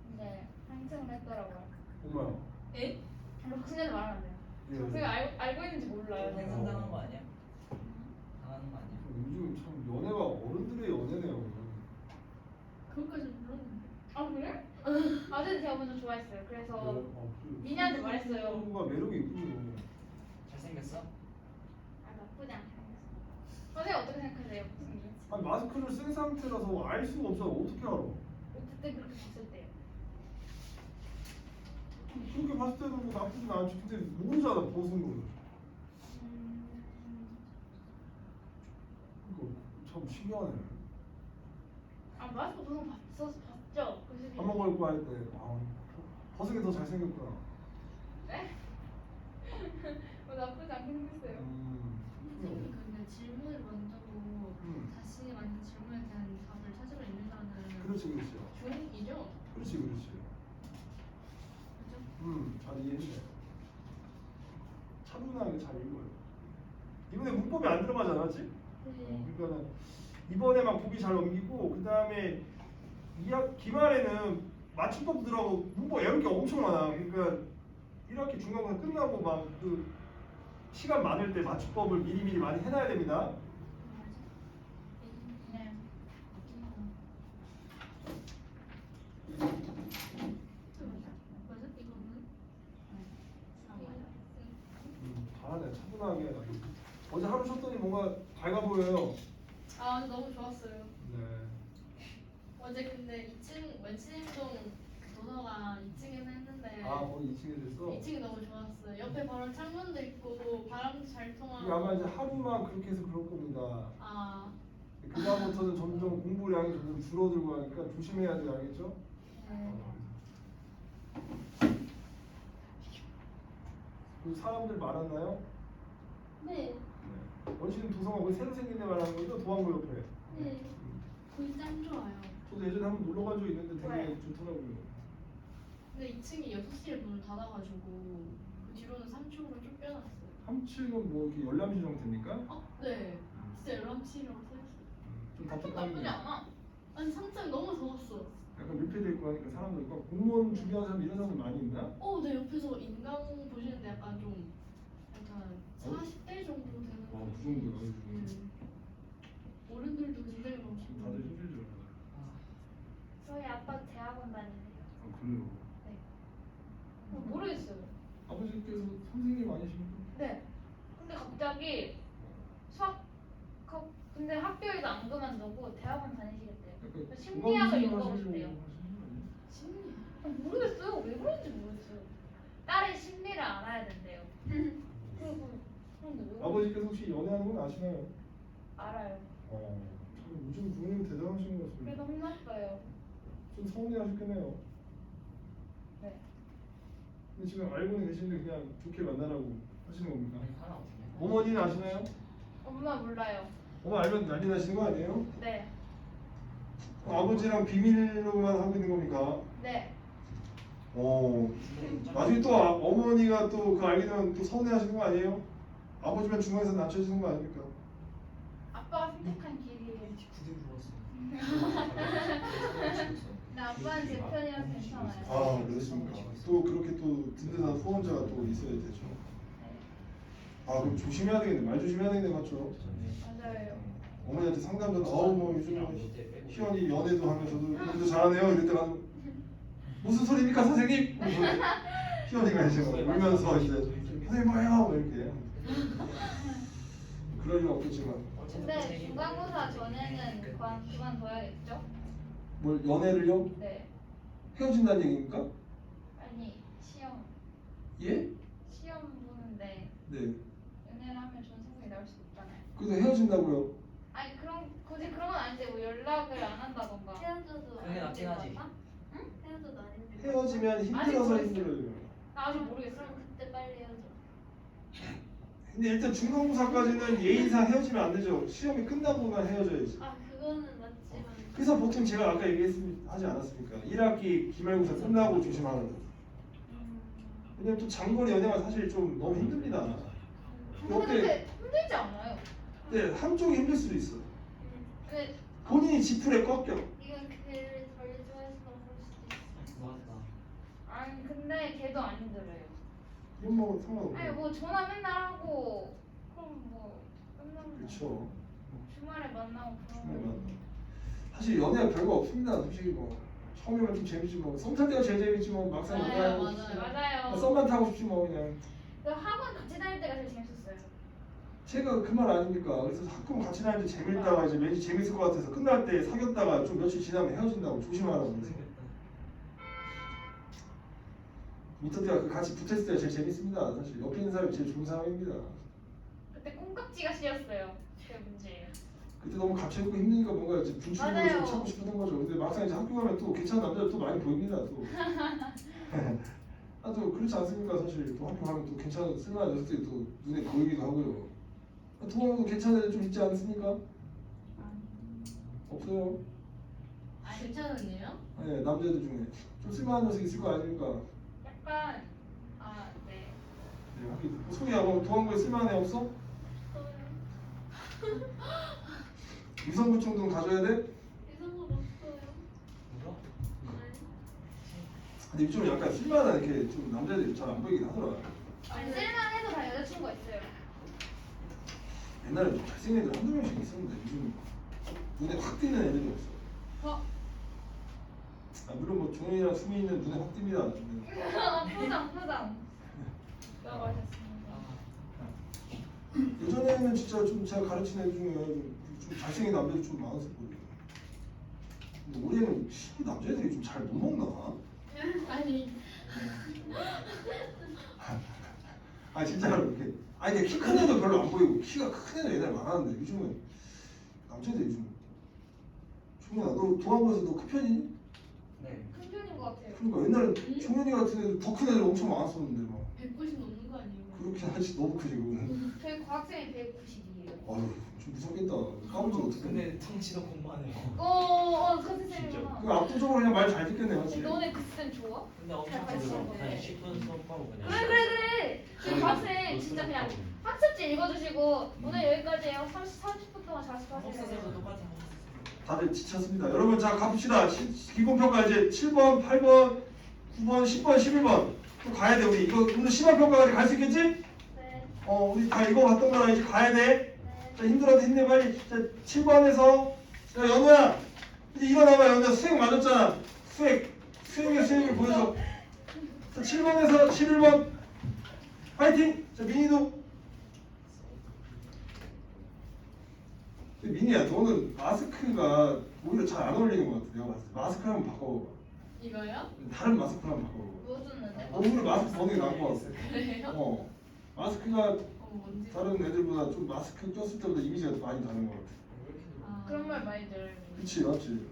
근데 한승을 했더라고요. 어머요. 에? 근데 박승규한테 말하면 안 돼요. 예. 박승규가 알고 있는지 몰라요. 생선 당한 거 아니야? 당하는 거 아니야? 요즘 참 연애가 어른들의 연애네요. 그것까지 몰랐는데. 아 그래? 아재는 제가 먼저 좋아했어요. 그래서 민희한테 말했어요. 친구가 매력이 있군요. 잘생겼어? 아 나쁘지 않게 생겼어. 선생님 어떻게 생각하세요, 박승규? 아니 마스크를 쓴 상태라서 알 수가 없어. 어떻게 알아? 그때 그렇게 봤을 때요. 그렇게 봤을 때는 뭐 나쁘진 않지. 근데 모르잖아 벗은 거는. 이거 참 신기하네. 아 마스크 보는 거 봤죠? 그 시기. 밥 먹을 거 할 때 벗은 게 더 잘생겼구나. 네? 뭐 나쁘지 않게 생겼어요. 선생님이 근데 질문을 먼저 다시 만든 질문에 대한 답을 찾으러 읽는다는 그렇지. 중이죠? 그렇지. 그죠? 잘 이해했네. 차분하게 잘 읽어요. 이번에 문법이 안 들어가지 않았지? 그러니까는 이번에 막 보기 잘 넘기고 그 다음에 기말에는 맞춤법 들어가고 문법 외울 게 엄청 많아. 그러니까 1학기 중간고사 끝나고 막 그 시간 많을 때 맞춤법을 미리미리 많이 해놔야 됩니다. 네. 맞아? 이거는? 잘하네. 차분하게. 어제 하루 쉬었더니 뭔가 밝아 보여요. 아 너무 좋았어요. 네. 어제 근데 2층 원시림동 도서관 2층에서 했는데 거기 2층에 됐어? 2층이 너무 좋았어요. 옆에 바로 창문도 있고 바람도 잘 통하고. 이게 아마 이제 하루만 그렇게 해서 그럴 겁니다. 아 그다음부터는 점점 공부량이 점점 줄어들고 하니까 조심해야 돼요, 알겠죠? 네. 그 사람들 많았나요? 네. 원시는 도서관 거기 새로 생긴 데 말하는 거죠? 도안구 옆에. 네. 거기 짱 좋아요. 저도 예전에 한번 놀러 간 적 있는데 되게 네. 좋더라고요. 근데 2층이 6시에 문을 닫아가지고 그 뒤로는 3층으로 쫓겨났어요. 3층은 뭐 이렇게 열람실 형태입니까? 네. 진짜 열람실이라고 써있어요. 좀 나쁘지 답답한데. 않아. 아니 3층 너무 더웠어. 약간 밀폐돼 있고 하니까 사람들 과 공무원 준비하는 사람 이런 사람들 많이 있나? 네 옆에서 인강 보시는데 약간 좀 약간 40대 정도 되는 그 정도요. 어른들도 굉장히 다들 많고. 힘들죠. 저희 아빠 대학원 다니세요. 그래요. 모르겠어요. 아버지께서 선생님 아니십니까? 네. 근데 갑자기 근데 학교에도 안 그만두고 대학원 다니시겠대요. 약간 심리학을 공감 연구하셨대요. 하시려고 하시는 거 아니에요? 심리. 모르겠어요. 왜 그런지 모르겠어요. 딸의 심리를 알아야 된대요. 그리고 그런데 왜 그런지 아버지께서 혹시 연애하는 건 아시나요? 알아요. 참 요즘 부모님 대단하신 것 같습니다. 그래도 혼났어요. 좀 서운해하셨겠네요. 네. 근데 지금 알고는 계시는데 그냥 좋게 만나라고 하시는 겁니까? 아니 하나 없네. 어머니는 아시나요? 엄마 몰라요. 어머 알면 난리 나시는 거 아니에요? 네. 아버지랑 비밀로만 하고 있는 겁니까? 네. 나중에 또 어머니가 또 그 알게 되면 또 서운해하시는 거 아니에요? 아버지만 중간에서 낮춰지는 거 아닙니까? 아빠가 선택한 길이에요. 구대 불었어. 근데 아빠는 제 편이라서 괜찮아요. 아 그렇습니까? 또 그렇게 또 든든한 후원자가 또 있어야 되죠. 아 그럼 조심해야 되겠네. 말 조심해야 되겠네, 맞죠? 맞아요. 어머니한테 상담 전 뭐 요즘에 희연이 연애도 하면서도 연애도 잘하네요 이랬다가 무슨 소리입니까 선생님? 희연이가 이제 막 울면서 이제 선생님 뭐예요? 뭐 이렇게 그럴 일은 없겠지만 근데 중간고사 전에는 그만둬야겠죠? 뭘 연애를요? 네. 헤어진다는 얘기입니까? 아니 시험 예? 보는데 네. 연애를 하면 전생이 나올 수 없잖아요. 그래서 헤어진다고요? 아니 굳이 그런 건 아닌데 뭐 연락을 안 한다던가. 헤어져도 그게 낫긴 하지. 응? 헤어져도 안 힘들어. 헤어지면 힘들어서 힘들어요. 나 아직 모르겠어요. 그럼 그때 빨리 헤어져. 근데 일단 중간고사까지는 예의상 헤어지면 안 되죠. 시험이 끝나고만 헤어져야지. 아 그거는 맞지만. 그래서 보통 제가 아까 하지 않았습니까? 1학기 기말고사 끝나고 조심하라고. 왜냐면 또 장거리 연애가 사실 좀 너무 힘듭니다. 근데 힘들지 않아요? 네, 한쪽이 힘들 수도 있어. 근데 본인이 지풀에 꺾여. 이건 걔를 덜 좋아해서 그럴 수도 있어. 맞다. 아니 근데 걔도 안 힘들어요. 이건 뭐 상관없고. 아니 뭐 전화 맨날 하고 그럼 뭐 끝나면 그렇죠. 주말에 만나고 정말 그러면 많아. 사실 연애가 별거 없습니다. 솔직히 뭐 처음에만 좀 재밌지 뭐. 썸 탈 때가 제일 재밌지 뭐. 막상 만나고 맞아요. 썸만 타고 싶지 뭐 그냥. 그 학원 같이 다닐 때가 제일 재밌었어요. 제가 그 말 아닙니까? 그래서 학교 같이 다닐 때 재밌다가 이제 왠지 재밌을 것 같아서 끝날 때 사귀었다가 좀 며칠 지나면 헤어진다고 조심하라고 그래서. 있던 때가 그 같이 붙었을 때가 제일 재밌습니다. 사실 옆에 있는 사람이 제일 좋은 사람입니다. 그때 콩깍지가 씌었어요. 그게 문제예요. 그때 너무 갇혀있고 힘드니까 뭔가 이제 분출구를 맞아요. 좀 찾고 싶었던 거죠. 근데 막상 이제 학교 가면 또 괜찮은 남자들 또 많이 보입니다. 또. 또 그렇지 않습니까? 사실 또 학교 가면 또 괜찮은 쓸만한 녀석들이 또 눈에 보이기도 하고요. 동호도 괜찮은 애들 좀 있지 않습니까? 없어요? 아, 괜찮은데요? 네, 남자들 중에 좀 쓸만한 녀석 있을 거 아닙니까? 약간 네. 네, 학교 소희하고 동안고에 쓸만한 애 없어? 위성부 정도는 가져야 돼? 이성은 없어요. 울어? 근데 요즘은 약간 쓸만한 이렇게 좀 남자들이 잘 안 보이긴 하더라. 아니 쓸만해도 다 여자친구가 있어요. 옛날에 좀 잘생긴 애들 한두 명씩 있었는데 요즘 눈에 확 띄는 애들이 없어. 물론 뭐 종현이랑 수민이는 눈에 확 띕니다. 포장. 라고 하셨습니다. 예전에는 진짜 좀 제가 가르친 애들 중에 좀 잘생긴 남자들 좀 많았었거든요. 근데 올해는 이 남자애들이 좀 잘 못 먹나? 아니 아 진짜로 이렇게 아니 키 큰 애도 별로 안 보이고 키가 큰 애들 옛날에 많았는데 요즘은 남자애들이 좀 종현아 너 도안부에서 너 큰 편이니? 네. 큰 편인 것 같아요. 그러니까 옛날에 종현이 같은 애들 더 큰 애들 엄청 많았었는데 막 190 넘는 거 아니에요? 그렇게 하지 너무 크지 그거는. 저희 과학생이 190이에요. 아유 좀 무섭겠다. 까불지 어떡해. 근데 덩치도 공만해요. 같은 쌤이구나. 그 압도적으로 그냥 말 잘 듣겠네 맞지? 너네 그 쌤 좋아? 근데 엄청 잘 가르치는 그냥 거네. 10분 수업하고 그냥. 그래. 저희 과학생 진짜 그냥 학습지 읽어주시고 오늘 여기까지예요. 30분 동안 한국 자습하세요. 선생도 똑같이 하고 다들 지쳤습니다. 여러분 자 가봅시다. 기본평가 이제 7번, 8번, 9번, 10번, 11번 또 가야 돼 우리. 이거 오늘 심화평가까지 갈 수 있겠지? 네. 우리 다 읽어봤던 거라 이제 가야 돼. 자 힘들어도 힘내 빨리. 자 7번에서 자 연우야 이제 일어나봐. 연우야 수행 맞았잖아. 수행을 보여줘. 자 7번에서 11번 파이팅. 자 민희도. 민희야 너는 마스크가 오히려 잘 안 어울리는 것 같아. 내가 봤을 때 마스크 한번 바꿔봐봐. 이거요? 다른 마스크 한번 바꿔봐봐. 뭐 줬는데? 오히려 마스크 벗는 게 나을 것 같아. 그래요? 마스크가 뭔지. 다른 애들보다 좀 마스크 꼈을 때보다 이미지가 많이 다른 것 같아. 그런 말 많이 들어요. 그치 맞지.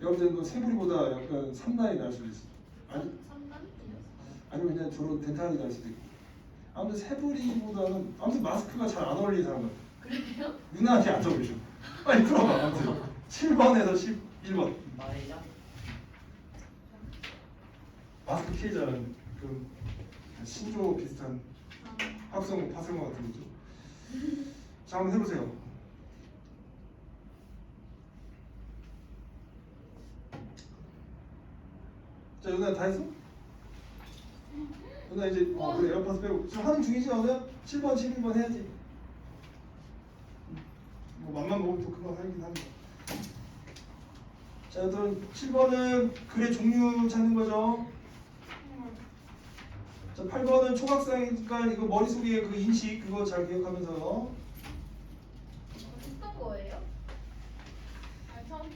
여러분들 그 세부리보다 약간 3단이 날 수도 있어. 아니 3단? 아니면 그냥 저런 덴탈이 날 수도 있고. 아무튼 세부리보다는 아무튼 마스크가 잘 안 어울리는 사람은 그래요? 유난히 안 적으셔. 빨리 풀어봐. 아무튼 7번에서 11번 말이자. 마스크 피해자는 그 신조 비슷한 합성 파생모 같은 거죠. 자 한번 해보세요. 자 누나 다 했어? 누나 이제 그래 에어팟 빼고 지금 하는 중이지 너는? 7번 11번 해야지. 뭐 맘만 먹으면 또 금방 하긴 하는 거. 자 그럼 7번은 글의 종류 찾는 거죠. 자 8번은 초각상이니까 이거 머릿속에 그 인식 그거 잘 기억하면서 어떤 거예요? 아, 처음.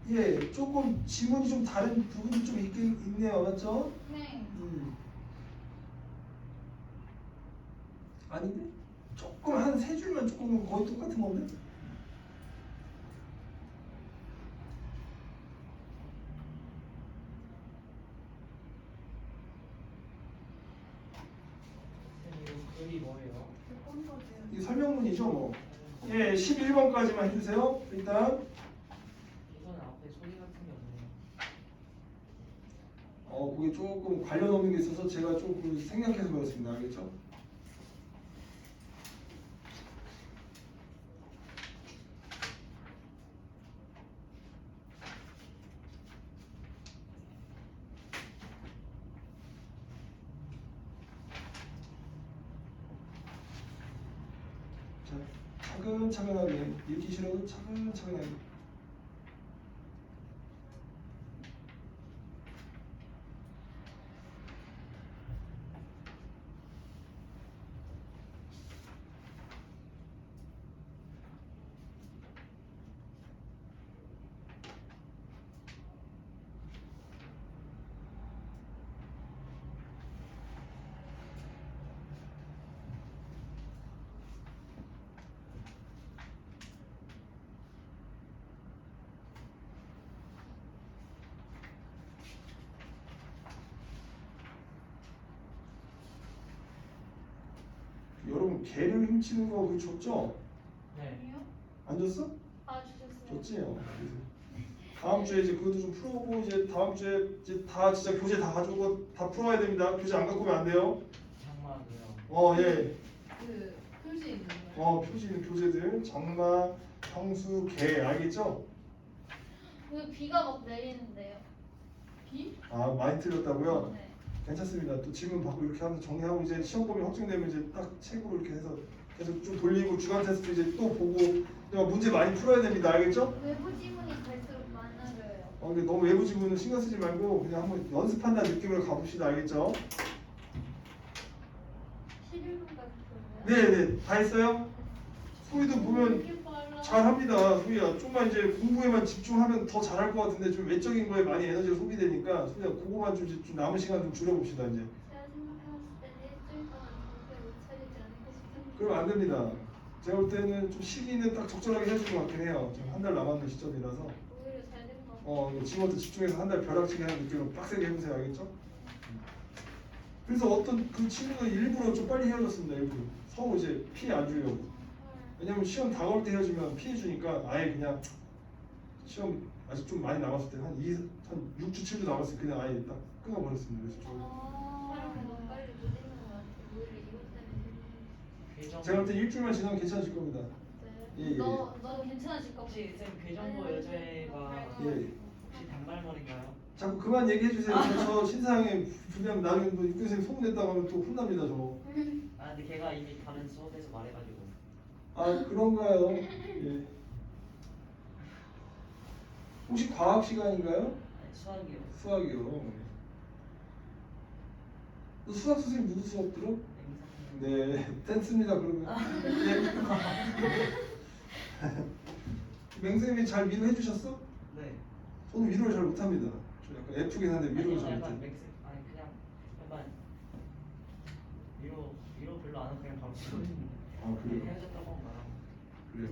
예 조금 지문이 좀 다른 부분이 좀 있긴 있네요. 맞죠? 네. 아닌데? 조금 한 세 줄만 조금 거의 똑같은 건데? 이거 글이 뭐예요? 이 설명문이죠 뭐. 예 11번까지만 해주세요. 일단 이거는 앞에 소리 같은 게 없네요. 그게 조금 관련 없는 게 있어서 제가 조금 생략해서 그렇습니다. 알겠죠? 자, 차근차근하게 읽기 싫어도 차근차근하게. 여러분 개를 훔치는 거 그거 줬죠? 네. 아니요? 안 줬어? 아, 주셨어요. 줬지요. 다음 주에 이제 그것도 좀 풀어보고 이제 다음 주에 이제 다 진짜 교재 다 가지고 다 풀어야 됩니다. 교재 안 갖고 오면 안 돼요. 장마도요. 예. 그 표시 있는 거예요? 표시 있는 교재들 장마, 형수, 개 알겠죠? 오늘 비가 막 내리는데요. 비? 아 많이 틀렸다고요? 네. 괜찮습니다. 괜찮습니다. 또 질문 받고 이렇게 하면서 정리하고 이제 시험 범위 확정되면 이제 딱 책으로 이렇게 해서 계속 좀 돌리고 주간 테스트 이제 또 보고 그냥 문제 많이 풀어야 됩니다. 알겠죠? 외부 지문이 갈수록 많아져요. 근데 너무 외부 지문은 신경 쓰지 말고 그냥 한번 연습한다는 느낌으로 가봅시다. 알겠죠? 11분까지 풀어요? 네네 다 했어요? 소희도 보면 이렇게 빨라. 잘합니다. 소희야 좀만 이제 공부에만 집중하면 더 잘할 것 같은데 좀 외적인 거에 많이 에너지가 소비되니까 소희야 그거만 좀, 이제 좀 남은 시간 좀 줄여봅시다 이제. 제가 생각했을 때는 일주일 동안 정말 못 차리지 않을까 싶은데. 그럼 안 됩니다. 제가 볼 때는 좀 시기는 딱 적절하게 해줄 것 같긴 해요. 지금 한 달 남았는 시점이라서. 오히려 잘 된 것 같아요. 지금부터 집중해서 한 달 벼락치기 하는 느낌으로 빡세게 해보세요. 알겠죠? 그래서 어떤 그 친구는 일부러 좀 빨리 헤어졌습니다. 일부러 서로 이제 피해 안 주려고. 왜냐면 시험 다가올 때 헤어지면 피해 주니까 아예 그냥 시험 아직 좀 많이 남았을 때 한 6주 7주 남았을 때 그냥 아예 딱 끊어버렸습니다. 그래서 좀 사람이 너무 빨리 못 읽는 것 같아요. 오히려 이것 때문에. 괴정. 제가 볼 때 일주일만 지나면 괜찮아질 겁니다. 네. 예. 너 괜찮아질 것 같아. 혹시 쌤 괴정보 여자애가 예. 혹시 단발머리인가요? 자꾸 그만 얘기해 주세요. 저 신상에 분명 나중에 뭐 육교 선생님 소문냈다고 하면 또 혼납니다. 저. 아 근데 걔가 이미 다른 수업에서 말해가지고. 아 그런가요? 예. 혹시 과학 시간인가요? 아니, 수학이요. 수학이요. 또 수학 선생님 누구 수업 들어? 맹상. 네, 됐습니다. 그러면 맹쌤이 잘 위로해 주셨어? 네. 저는 위로를 잘 못합니다. 저 약간 F긴 한데 위로를 잘 약간 못해요. 맹세 아니 그냥 약간 위로 별로 안 하고 그냥 바로 치거든요. 아 그래요? 헤어졌다고 하면 말하고. 그래요.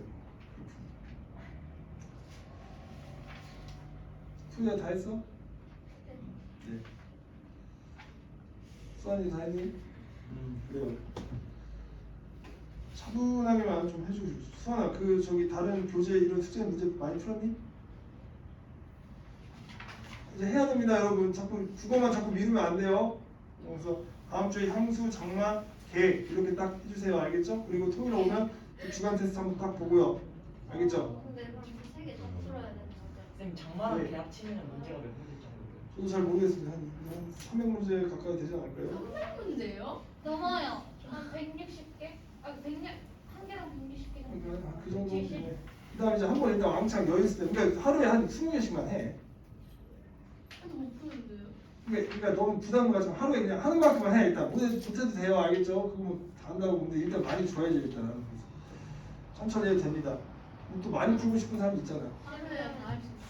수현이가 다 했어? 네. 수환이 다 했니? 그래요. 차분하게만 좀 해주고. 수환아, 그 저기 다른 교재 이런 숙제 문제 많이 풀었니? 이제 해야 됩니다, 여러분. 자꾸 국어만 자꾸 미루면 안 돼요. 그래서 다음 주에 향수, 장마, 개 이렇게 딱 해주세요, 알겠죠? 그리고 토요일 오면 주간 테스트 한번 딱 보고요, 알겠죠? 근데 그럼 그 3개 다 풀어야 되는 거죠? 쌤 장마랑 네. 개 합치면 문제가 몇 문제 정도예요? 저도 잘 모르겠습니다. 한 300문제 가까이 되지 않을까요? 300문제요? 넘어요. 한 160개? 아, 100한 개당 160개 정도. 그러니까 그 정도. 네. 그다음에 이제 한 번 일단 왕창 여유 있을 때, 그러니까 하루에 한 20개씩만 해. 저도 못 푸는데요. 그러니까 너무 부담 가지고 하루에 그냥 하는 만큼만 해. 일단 못해도 돼요, 알겠죠? 그거 뭐 다 한다고 근데 일단 많이 줘야지 일단. 그래서 천천히 해도 됩니다. 또 많이 풀고 싶은 사람 있잖아요. 하루에 다 할 수 있어요?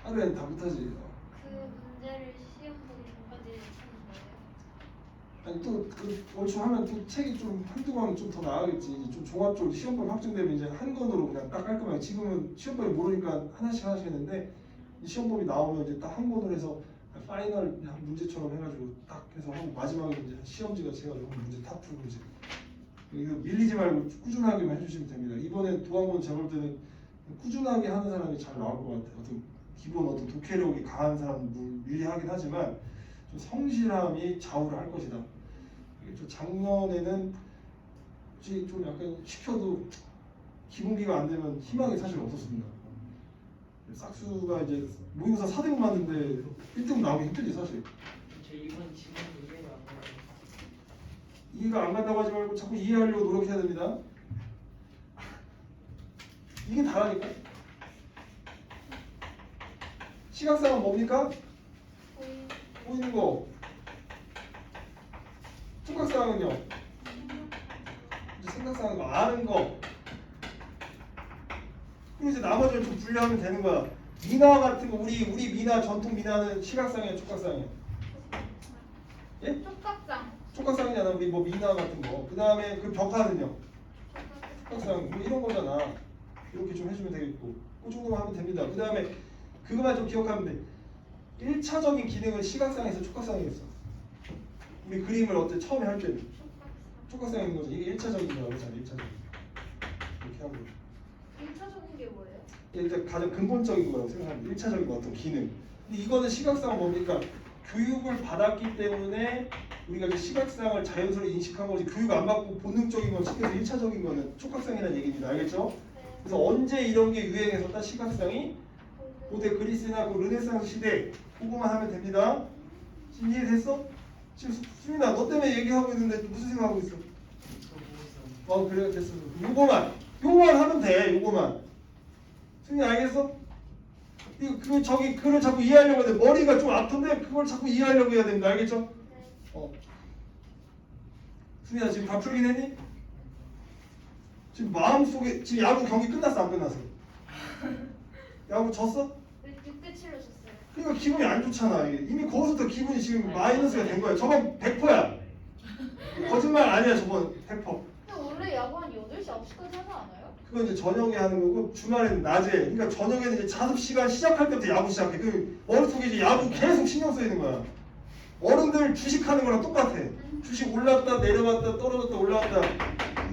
하루엔 다 못하지. 그 문제를 시험 보기 전까지 하는 거예요? 아니 또그 얼추 하면 또 책이 좀 한두 권 좀 더 나아겠지. 이제 좀 종합적으로 시험범위 확정되면 이제 한 권으로 그냥 딱 깔끔하게. 지금은 시험범위 모르니까 하나씩 했는데 이 시험범위 나오면 이제 딱 한 권으로 해서 파이널 문제처럼 해가지고 딱 해서 하고 마지막에 이제 시험지 같이 해가지고 문제 다 풀고 이제 이거 밀리지 말고 꾸준하게만 해주시면 됩니다. 이번에 도안권 제가 볼 때는 꾸준하게 하는 사람이 잘 나올 것 같아요. 어떤 기본 어떤 독해력이 강한 사람은 유리하긴 하지만 좀 성실함이 좌우를 할 것이다. 저 작년에는 솔직히 좀 약간 시켜도 기본기가 안 되면 희망이 사실 없었습니다. 싹수가 이제 모의고사 4등 맞는데 1등 나오기 힘들지 사실. 저 이번 지금 이해가 안 가요. 이해가 안 간다고 하지 말고 자꾸 이해하려고 노력해야 됩니다. 이게 다라니까. 시각상은 뭡니까? 보이는 거. 청각상은요? 이제 생각상은 아는 거. 그리고 이제 나머지를 좀 분류하면 되는 거야. 미나 같은 거 우리 미나 전통 미나는 시각상이야, 촉각상이야? 예? 촉각장. 촉각상이잖아. 우리 뭐 미나 같은 거. 그 다음에 그 벽화는요? 촉각상 뭐 이런 거잖아. 이렇게 좀 해주면 되겠고. 그 정도만 하면 됩니다. 그 다음에 그것만 좀 기억하면 돼. 1차적인 기능은 시각상에서 촉각상에 있어. 우리 그림을 어때 처음에 할 때는 촉각상에 있는 거죠. 이게 1차적인 거야, 그렇잖아. 1차적인. 이렇게 하고. 1차적인 게 뭐예요? 일단 가장 근본적인 거라고 생각합니다. 1차적인 어떤 기능. 근데 이거는 시각상은 뭡니까? 교육을 받았기 때문에 우리가 이제 시각상을 자연스럽게 인식한 거지 교육 안 받고 본능적인 건 시켜서 1차적인 거는 촉각상이라는 얘기입니다. 알겠죠? 그래서 언제 이런 게 유행했었다? 시각상이 고대 그리스나 그 르네상스 시대 그거만 하면 됩니다. 지금 이해됐어? 지금 수민아 너 때문에 얘기하고 있는데 무슨 생각하고 있어? 그래 됐어. 요거만 하면 돼. 요거만. 승리 알겠어? 그거 저기 그걸 자꾸 이해하려고 해야 돼. 머리가 좀 아픈데 그걸 자꾸 이해하려고 해야 됩니다. 알겠죠? 승리야 지금 다 풀긴 했니? 지금 마음속에 지금 야구 경기 끝났어 안 끝났어? 야구 졌어? 6대 7로 졌어요. 그러니까 기분이 안 좋잖아. 이게. 이미 거기서부터 기분이 지금 마이너스가 된 거야. 저건 100%야. 거짓말 아니야 저건 100%. 근데 원래 야구 한 8시, 9시까지 하지 않아요? 그건 이제 저녁에 하는 거고 주말에는 낮에. 그러니까 저녁에는 이제 자습 시간 시작할 때부터 야구 시작해. 그 머릿속에 이제 야구 계속 신경 써야 되는 거야. 어른들 주식하는 거랑 똑같아. 주식 올랐다 내려갔다 떨어졌다 올라갔다.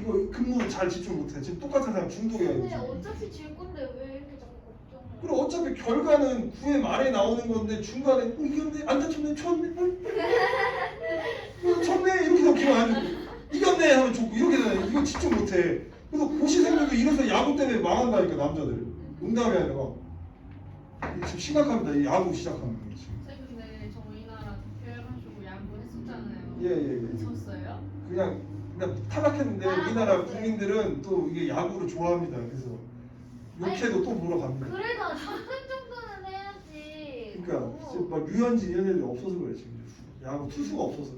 이거 근무 잘 집중 못해. 지금 똑같은 사람 중독이야. 이거 근데 지금. 어차피 질 건데 왜 이렇게 자꾸 걱정을? 그리고 어차피 결과는 9회 말에 나오는 건데 중간에 이겼네 안 다쳤네 쳤네 쳤네 이렇게 되면 기분 안 좋고 이겼네 하면 좋고 이렇게 되잖아. 이거 집중 못해. 그래서 고시생들도 이래서 야구 때문에 망한다니까 남자들. 농담이 아니라 지금 심각합니다. 이 야구 시작하는 거 지금. 쌤 근데 저희 나라 대회가지고 야구 했었잖아요. 예. 졌어요? 그냥 타락했는데 우리나라 국민들은 또 이게 야구를 좋아합니다. 그래서 욕해도 또 보러 갑니다. 그래도 3등 정도는 해야지. 그러니까 지금 막 류현진 이런 애들이 없어서 그래 지금. 야구 투수가 없어서.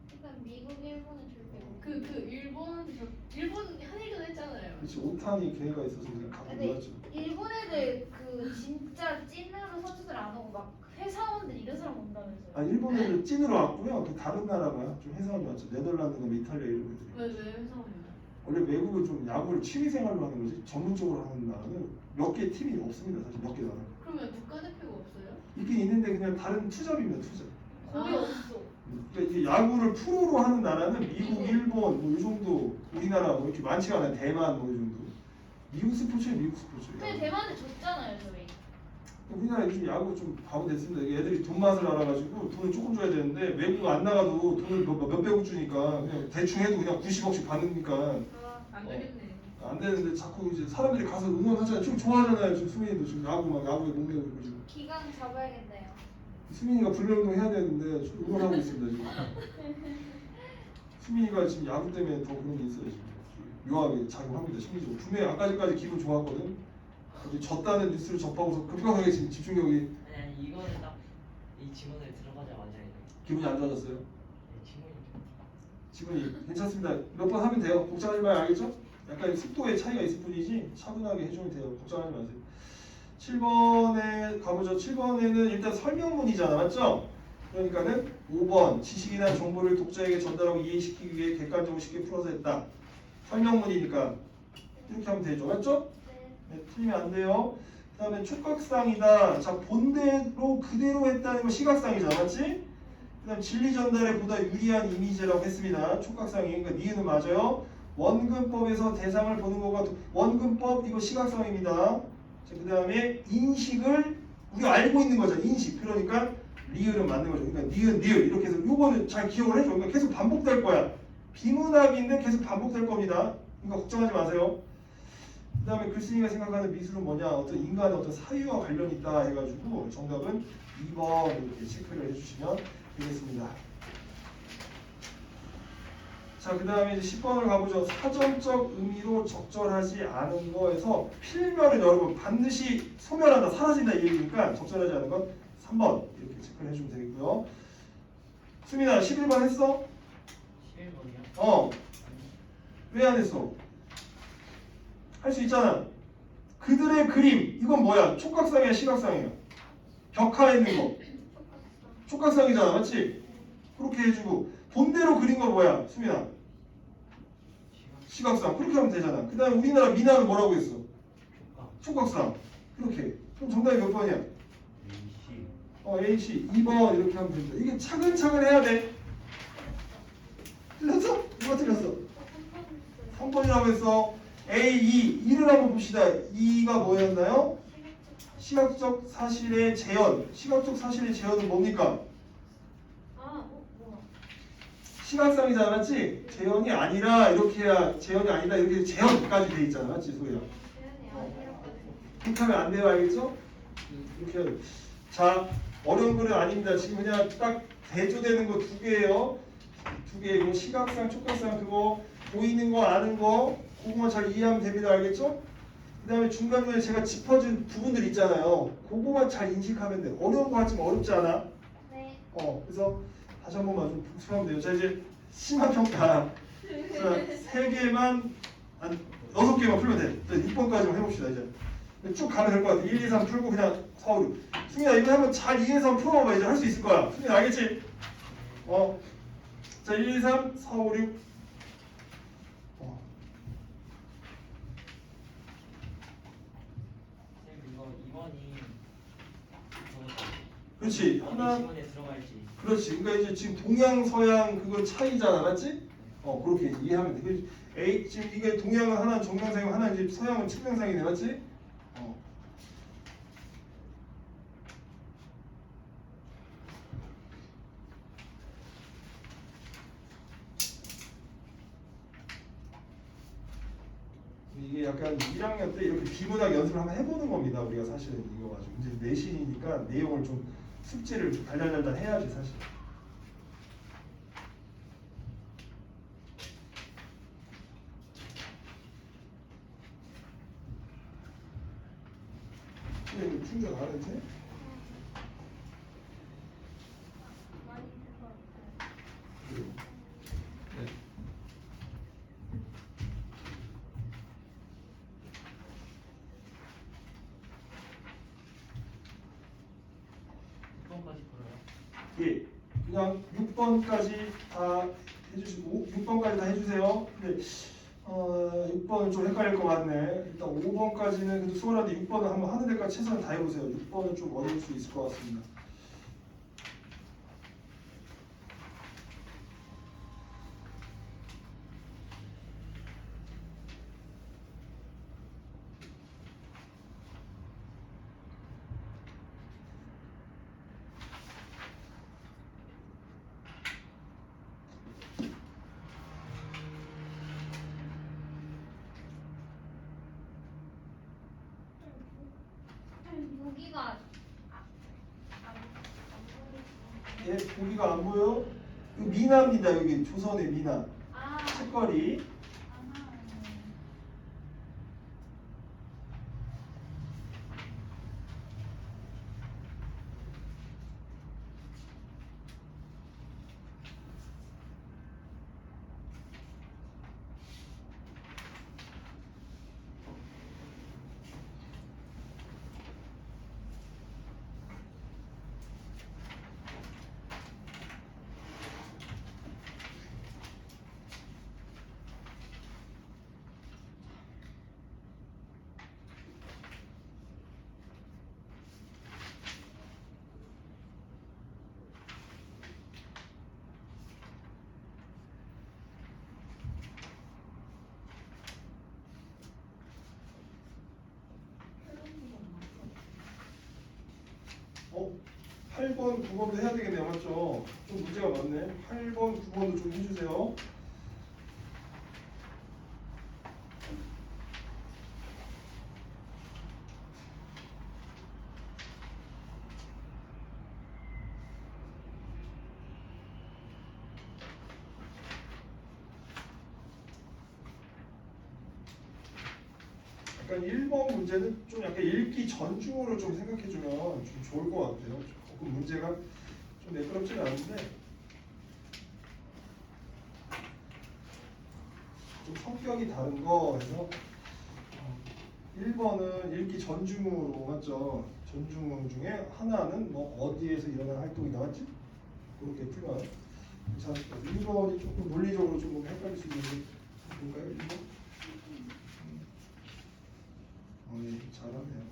그러니까 미국, 일본은 절대 못. 일본 한일전 했잖아요. 그렇지 오타니 걔가 있어서 그냥 갖고 근데 놀았죠. 일본 애들 그 진짜 찐으로 선수들 안 오고 막 회사원들 이런 사람 온다면서요? 아 일본 애들 찐으로 왔고요. 그 다른 나라가 좀 해상을 왔죠. 네덜란드나 뭐 이탈리아 이런 애들이. 왜 회사원이요? 원래 외국은 좀 야구를 취미생활로 하는 거지 전문적으로 하는 나라는 몇 개 팀이 없습니다. 사실 몇 개 나라. 그러면 국가대표가 없어요? 있긴 있는데 그냥 다른 투잡입니다. 투잡. 거의 없어. 그러니까 이게 야구를 프로로 하는 나라는 미국, 일본 뭐 이 정도, 우리나라 뭐 이렇게 많지가 않아요. 대만 뭐 이 정도. 미국 스포츠예요, 미국 스포츠. 근데 대만에 졌잖아요, 저희. 우리나라 요즘 야구 좀 바보 됐습니다. 이게 애들이 돈 맛을 알아가지고 돈을 조금 줘야 되는데 외국 안 나가도 돈을 몇백억 주니까 그냥 대충 해도 그냥 90억씩 받으니까 안 되겠네. 안 되는데 자꾸 이제 사람들이 가서 응원하잖아요. 좀 좋아하잖아요. 지금 수민이도 지금 야구에 목매고 있고 지금. 기강 잡아야겠네요. 수민이가 불매운동 해야 되는데 좀 응원하고 있습니다 지금. 수민이가 지금 야구 때문에 더 그런 게 있어요 지금. 묘하게 작용합니다 심리적으로. 분명히 아까까지 기분 좋았거든. 갑자기 졌다는 뉴스를 접하고서 급격하게 지금 집중력이 아니 이거는 딱 이 지문에 들어가자마자 이제 기분이 안 좋아졌어요. 지문이 좀 지분이 괜찮습니다. 몇 번 하면 돼요. 걱정하지 마요. 알겠죠? 약간 속도의 차이가 있을 뿐이지 차분하게 해주면 돼요. 걱정하지 마세요. 7번에 가보죠. 7번에는 일단 설명문이잖아. 맞죠? 그러니까는 5번 지식이나 정보를 독자에게 전달하고 이해시키기 위해 객관적으로 쉽게 풀어서 했다. 설명문이니까 이렇게 하면 되죠. 맞죠? 네, 틀리면 안 돼요. 그 다음에 촉각상이다. 자, 본대로 그대로 했다는 건 시각상이잖아. 맞지? 그 다음 진리 전달에 보다 유리한 이미지라고 했습니다. 촉각상이. 그러니까 니은은 맞아요. 원근법에서 대상을 보는 거가 원근법 이거 시각상입니다. 자, 그 다음에 인식을 우리가 알고 있는 거죠. 인식. 그러니까 리을은 맞는 거죠. 그러니까 니은, 니을 이렇게 해서 요거는 잘 기억을 해줘. 그러니까 계속 반복될 거야. 비문학인데 계속 반복될 겁니다. 그러니까 걱정하지 마세요. 그 다음에 글쓴이가 생각하는 미술은 뭐냐? 어떤 인간의 어떤 사유와 관련이 있다 해가지고 정답은 2번 이렇게 체크를 해주시면 되겠습니다. 자, 그 다음에 이제 10번을 가보죠. 사전적 의미로 적절하지 않은 거에서 필멸은 여러분 반드시 소멸한다, 사라진다 이 얘기니까 적절하지 않은 건 3번 이렇게 체크를 해주면 되겠고요. 수민아 11번 했어? 11번이요? 왜 안 했어? 할 수 있잖아. 그들의 그림 이건 뭐야? 촉각상이야 시각상이야? 벽화에 있는 거 촉각상이잖아. 맞지? 그렇게 해주고 본대로 그린 거 뭐야? 수민아 시각상. 그렇게 하면 되잖아. 그 다음에 우리나라 미나는 뭐라고 했어? 촉각상. 그렇게. 그럼 정답이 몇 번이야? AC 2번 이렇게 하면 됩니다. 이게 차근차근 해야 돼. 틀렸어? 누가 틀렸어? 3번이라고 했어. A2 2를 한번 봅시다. 2가 뭐였나요? 시각적 사실의 재현. 시각적 사실의 재현은 뭡니까? 뭐야? 시각상이잖아. 맞지? 재현이 아니라 이렇게 해야 재현이 아니다 이렇게 재현까지 돼 있잖아. 맞지? 소희야? 재현이 아니라고. 그렇게 하면 안 돼요. 알겠죠? 이렇게 해야 돼. 자, 어려운 거는 아닙니다. 지금 그냥 딱 대조되는 거 두 개예요. 두 개. 이거 시각상, 촉각상 그거 보이는 거 아는 거 그거만 잘 이해하면 됩니다. 알겠죠? 그 다음에 중간중간에 제가 짚어준 부분들 있잖아요. 그거만 잘 인식하면 돼요. 어려운 거 같지만 어렵지 않아. 네. 그래서 다시 한 번만 좀 복습하면 돼요. 자, 이제 심화평가. 자, 3개만, 6개만 풀면 돼. 자, 6번까지만 해봅시다, 이제. 쭉 가면 될 것 같아. 1, 2, 3 풀고 그냥 4, 5, 6. 승민아, 이거 한번 잘 이해해서 한번 풀어봐봐. 이제 할 수 있을 거야. 승민아, 알겠지? 자, 1, 2, 3, 4, 5, 6. 선생님 이거 2번이 그렇지. 하나. 지문에 들어갈지 그렇지. 그러니까 이제 지금 동양 서양 그거 차이잖아, 맞지? 그렇게 이해하면 돼. 지금 이게 동양은 하나는 정명상이고 하나는 이제 서양은 측명상이네, 맞지? 이게 약간 1학년 때 이렇게 비문학 연습을 한번 해보는 겁니다. 우리가 사실은 이거 가지고 이제 내신이니까 내용을 좀 숙제를 좀 달달달달 해야지 사실. 이거 충전 안 해도 돼? 많이 될것 같아요. 그래요. 네. 까지 풀어요? 예, 그냥 6번까지 다 해주시고 6번까지 다 해주세요. 근데 6번은 좀 헷갈릴 것 같네. 일단 5번까지는 그래도 수월한데 6번은 한번 하는 데까지 최선을 다해보세요. 6번은 좀 어려울 수 있을 것 같습니다. 무기가 얘 보기가 안 보여? 이거 미나입니다. 여기 조선의 미나. 아, 책거리. 어? 8번, 9번도 해야 되겠네요. 맞죠? 좀 문제가 많네. 8번, 9번도 좀 해주세요. 약간 1번 문제는 좀 약간 읽기 전중으로 좀 생각해주면 좀 좋을 것 같아요. 조금 문제가 좀 매끄럽지는 않은데 좀 성격이 다른 거 해서 1번은 읽기 전중으로 맞죠? 전중어 중에 하나는 뭐 어디에서 일어난 활동이 나왔지? 그렇게 풀면 괜찮을 것 같아요. 1번이 조금 논리적으로 좀 헷갈릴 수 있는데 볼까요? 1번? 예, 잘하네요.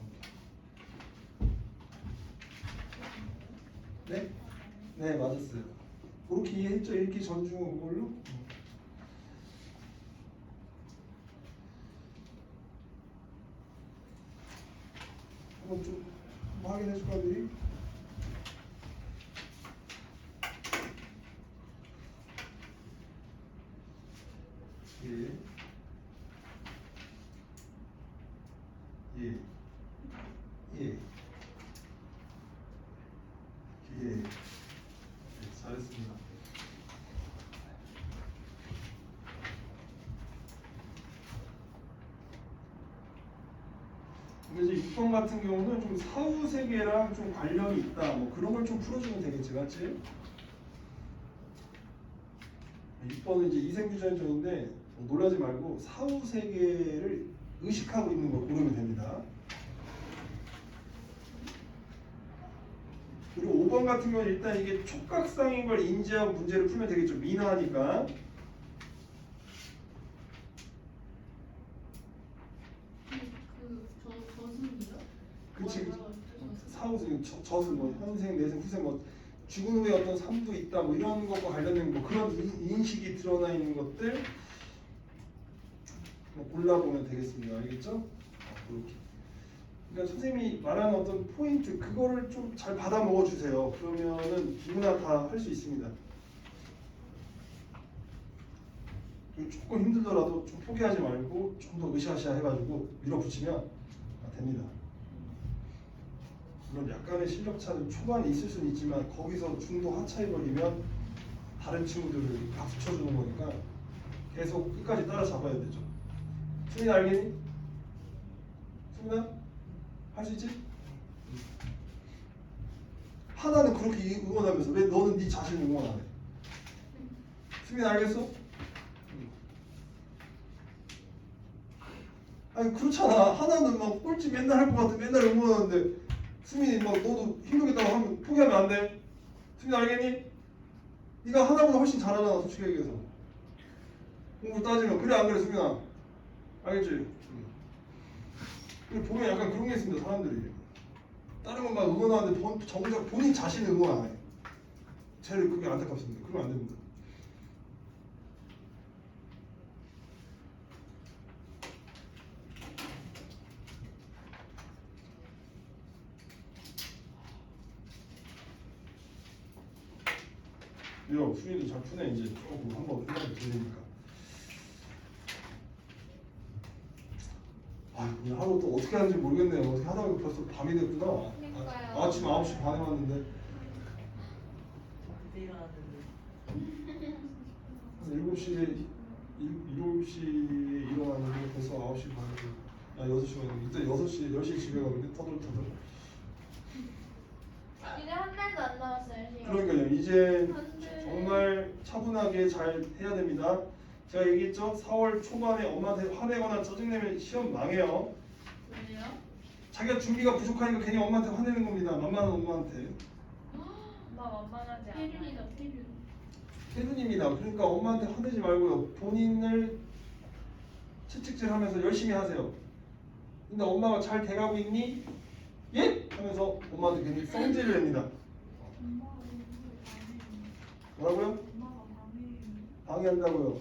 네? 네, 맞았어요. 그렇게 이해했죠? 읽기 전중어 그걸로? 한번 좀 확인해 줄까, 미리? 예. 예. 예. 예. 네, 잘했습니다. 근데 이제 6번 같은 경우는 좀 사후 세계랑 좀 관련이 있다. 뭐 그런 걸 좀 풀어주면 되겠지, 맞지? 6번은 이제 이생규전형인데 놀라지 말고 사후 세계를 의식하고 있는 걸 고르면 됩니다. 그리고 5번 같은 경우는 일단 이게 촉각상인 걸 인지하고 문제를 풀면 되겠죠. 미나니까. 저승이요? 그치. 사후생, 저승, 뭐 현생, 내생, 후생, 뭐 죽은 후에 어떤 삶도 있다, 뭐 이런 것과 관련된 뭐 그런 인식이 드러나 있는 것들 뭐 골라보면 되겠습니다. 알겠죠? 그렇게. 그러니까 선생님이 말하는 어떤 포인트 그거를 좀 잘 받아 먹어 주세요. 그러면은 누구나 다 할 수 있습니다. 조금 힘들더라도 좀 포기하지 말고 좀 더 으쌰으쌰 해가지고 밀어붙이면 됩니다. 물론 약간의 실력 차는 초반에 있을 수는 있지만 거기서 중도 하차해버리면 다른 친구들을 다 붙여주는 거니까 계속 끝까지 따라잡아야 되죠. 수민 알겠니? 수민아? 할 수 있지? 하나는 그렇게 응원하면서 왜 너는 네 자신을 응원 안 해? 수민 알겠어? 아니 그렇잖아. 하나는 막 꼴찌 맨날 할 것 같아. 맨날 응원하는데 수민이 막 너도 힘들겠다고 하면 포기하면 안 돼. 수민 알겠니? 네가 하나보다 훨씬 잘하잖아. 솔직히 얘기해서. 공부 따지면 그래 안 그래 수민아? 알겠지? 보면 약간 그런 게 있습니다 사람들이. 다른 건 막 응원하는데 정작 본인 자신을 응원 안 해. 제일 그게 안타깝습니다. 그러면 안 됩니다. 요 수희도 잘 푸네 이제 조금 한번 생각이 들으니까. 아 오늘 하루 또 어떻게 하는지 모르겠네요. 어떻게 하다 보니까 벌써 밤이 됐구나. 그러니까요. 아침 9시 반에 왔는데 그때 일어났는데 7시에 7시에 일어났는데 벌써 9시 반에 6시 반에 이때 6시 10시에 집에 가는데 터덜터덜. 이제 한 달도 안 남았어요. 시험. 그러니까요. 이제 안 돼. 정말 차분하게 잘 해야 됩니다. 제가 얘기했죠. 4월 초반에 엄마한테 화내거나 짜증내면 시험 망해요. 왜요? 자기가 준비가 부족하니까 괜히 엄마한테 화내는 겁니다. 만만한 엄마한테. 엄마 만만하지 않아. 태륜이다 태륜. 태준입니다. 그러니까 엄마한테 화내지 말고요. 본인을 채찍질하면서 열심히 하세요. 근데 엄마가 잘 돼가고 있니? 예? 하면서 엄마한테 괜히 성질을 냅니다. 엄마가 공부를 방해해. 뭐라고요? 엄마가 방해해. 방해한다고요.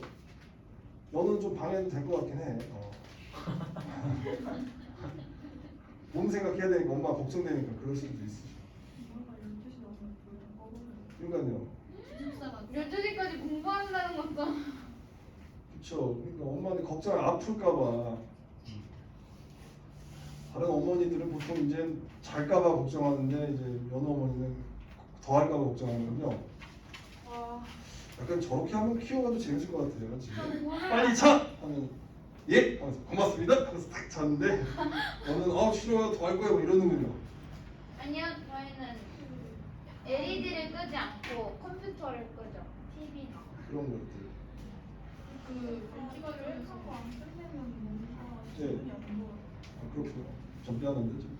너는 좀 방해해도 될 것 같긴 해. 몸 생각해야 되니까 엄마 걱정되니까 그럴 수도 있어. 엄마가 12시 나오면 불을 꺼버려요. 그러니까요. 기숙사가 12시까지 공부한다는 것도. 그쵸. 그러니까 엄마한테 걱정 아플까봐. 다른 어머니들은 보통 이제 잘까봐 걱정하는데 이제 연어 어머니는 더 할까봐 걱정하는군요. 약간 저렇게 한번 키워봐도 재밌을 것 같아요. 지금 빨리 차! 하면 예? 하면서 고맙습니다. 하면서 딱 잤는데 너는 싫어요 더 할 거야 뭐 이러는군요. 아니요, 저희는 LED를 끄지 않고 컴퓨터를 끄죠. TV나. 그런 것들. 그 벤치가를 하고 안 끝내면 뭔가 네. 기분이 안 좋아요. 그렇군요. 좀 미안한데 좀.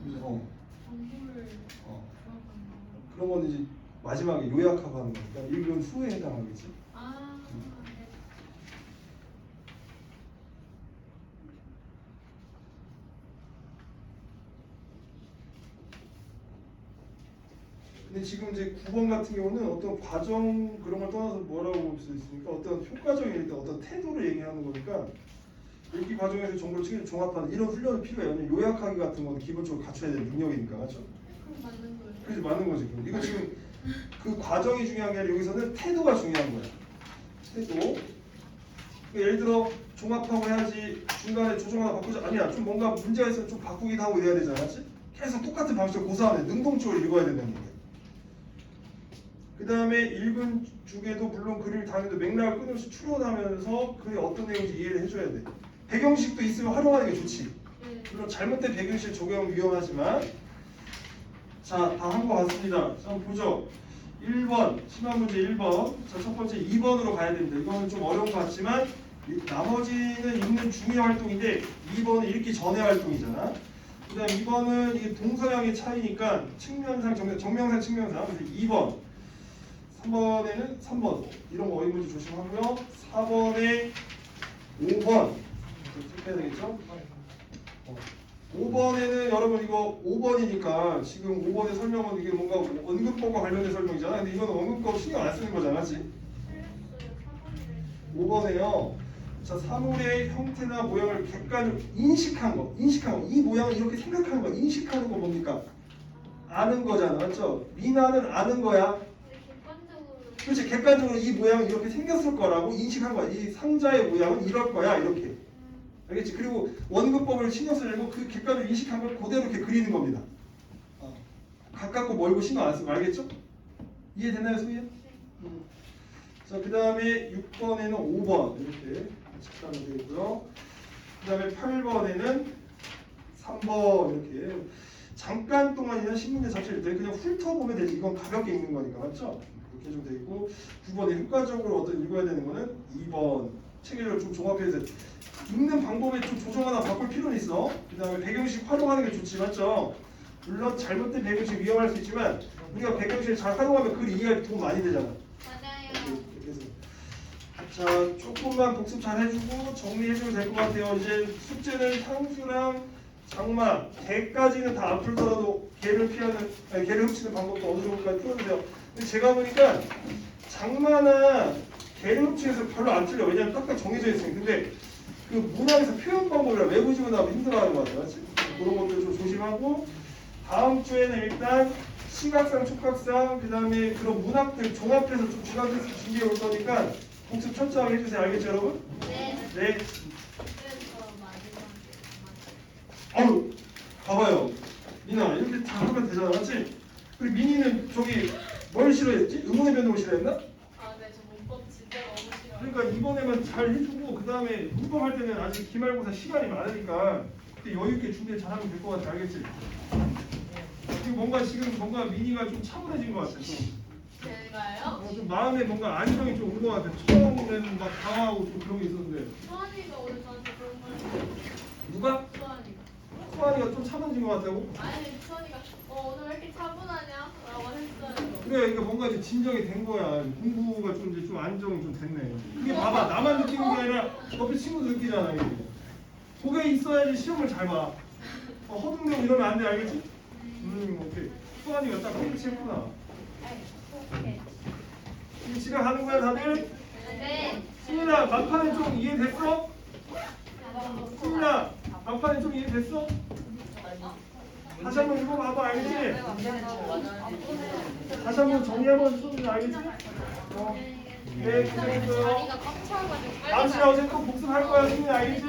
공부를 어. 좋아하는 거. 그런 건 이제 마지막에 요약하고 하는 거니까 읽은 후에 해당하겠지. 아 네. 근데 지금 이제 9번 같은 경우는 어떤 과정 그런 걸 떠나서 뭐라고 볼 수 있습니까? 어떤 효과적인 일단 어떤 태도를 얘기하는 거니까 읽기 과정에서 정보를 체계를 종합하는 이런 훈련이 필요해요. 왜냐면 요약하기 같은 거는 기본적으로 갖춰야 되는 능력이니까 맞죠? 그럼 맞는 거예요. 그래서 맞는 거지. 그럼. 이거 지금 그 과정이 중요한 게 아니라 여기서는 태도가 중요한 거야. 태도. 그러니까 예를 들어 종합하고 해야지 중간에 조정하다 바꾸자. 아니야. 좀 뭔가 문제가 있으면 좀 바꾸기도 하고 이래야 되지 않았지? 계속 똑같은 방식으로 고사하네. 능동적으로 읽어야 된다는 얘기야. 그 다음에 읽은 중에도 물론 글을 다니도 맥락을 끊임없이 추론하면서 그게 어떤 내용인지 이해를 해줘야 돼. 배경식도 있으면 활용하는 게 좋지. 네. 물론 잘못된 배경식 적용 위험하지만 자, 다 한 거 같습니다. 자, 한번 보죠. 1번, 심화 문제 1번. 자, 첫 번째 2번으로 가야 됩니다. 이거는 좀 어려운 것 같지만 나머지는 읽는 중의 활동인데 2번은 읽기 전의 활동이잖아. 그 다음 2번은 이게 동서양의 차이니까 측면상, 정명상, 측면상. 그래서 2번. 3번에는 3번. 이런 거 어휘 문제 조심하고요. 4번에 5번. 이렇게 해야 되겠죠? 5번에는 여러분 이거 5번이니까 지금 5번의 설명은 이게 뭔가 언급법과 관련된 설명이잖아. 근데 이건 언급법 신경 안 쓰는 거잖아, 맞지? 5번에요. 자, 사물의 형태나 모양을 객관적으로 인식한 거. 이 모양을 이렇게 생각하는 거. 인식하는 거 뭡니까? 아는 거잖아, 맞죠? 미나는 아는 거야. 객관적으로 그렇지, 객관적으로 이 모양은 이렇게 생겼을 거라고 인식한 거야. 이 상자의 모양은 이럴 거야, 이렇게. 알겠지? 그리고 원근법을 신경 쓰려고 그 객관을 인식한 걸 그대로 이렇게 그리는 겁니다. 가깝고 멀고 신경 안 쓰고 알겠죠? 이해됐나요, 소희야? 자, 그 다음에 6번에는 5번 이렇게 체크하면 되겠고요. 그 다음에 8번에는 3번 이렇게 잠깐 동안이나 신문제 자체를 때 그냥 훑어보면 되지. 이건 가볍게 읽는 거니까 맞죠? 이렇게 좀 되겠고 9번에 효과적으로 어떤 읽어야 되는 거는 2번 체계를 좀 종합해서 읽는 방법에 좀 조정하나 바꿀 필요는 있어. 그 다음에 배경식 활용하는 게 좋지 맞죠? 물론 잘못된 배경식 위험할 수 있지만 우리가 배경식을 잘 활용하면 글 이해할 때 도움 많이 되잖아. 맞아요. 그래서 자, 조금만 복습 잘 해주고 정리해주면 될 것 같아요. 이제 숙제는 상수랑 장마, 개까지는 다 안 풀더라도 개를 피하는, 아니, 개를 훔치는 방법도 어느 정도까지 풀어주세요. 근데 제가 보니까 장마나 개를 훔치면서 별로 안 틀려. 왜냐면 딱딱 정해져 있으니까. 근데 그 문학에서 표현 방법이라 외부지문 나오면 힘들어하는 것 같아요. 맞지? 그런 것들 좀 조심하고 다음 주에는 일단 시각상, 촉각상, 그 다음에 그런 문학들 종합해서 좀 주간 테스트 준비해 올 거니까 복습 철저하게 해주세요. 알겠죠, 여러분? 네. 네. 그래서 마지막에 아유, 봐봐요. 미나, 이렇게 다 하면 되잖아. 맞지? 그리고 민이는 저기 뭘 싫어했지? 응원의 변동을 싫어했나? 아, 네, 저 문법 진짜 너무 싫어요. 그러니까 이번에만 잘 해주고 그 다음에 문법 할 때는 아직 기말고사 시간이 많으니까 그때 여유 있게 준비 잘하면 될 것 같아. 알겠지? 지금 뭔가 민이가 좀 차분해진 것 같아. 제가요? 좀 마음에 뭔가 안정이 좀 온 것 같아. 처음에는 막 당하고 좀 그런 게 있었는데. 수환이가 오늘 저한테 그런 말 했어요. 누가? 수환이가. 소환이가 좀 차분해진 것 같다고? 아니, 수환이가 오늘 왜 이렇게 차분하냐? 라고 했어요. 그래, 이게 뭔가 이제 진정이 된 거야. 공부가 좀 이제 좀 안정이 좀 됐네. 이게 봐봐, 나만 느끼는 게 아니라 옆에 친구도 느끼잖아. 이게. 그게 있어야지 시험을 잘 봐. 허둥대고 이러면 안 돼, 알겠지? 오케이. 소환이가 딱 컴퓨터 했구나. 지금 지각하는 거야, 다들? 네. 수민아, 막판에 좀 이해됐어? 수민아, 막판에 좀 이해됐어? 다시 한번 읽어봐봐, 알겠지? 다시 한번 정리 한번 해주면 알겠지? 네, 고생했어요. 자리가 꽉 차가지고 다음 시간에 어제 또 복습할 거야, 수민아, 알겠지?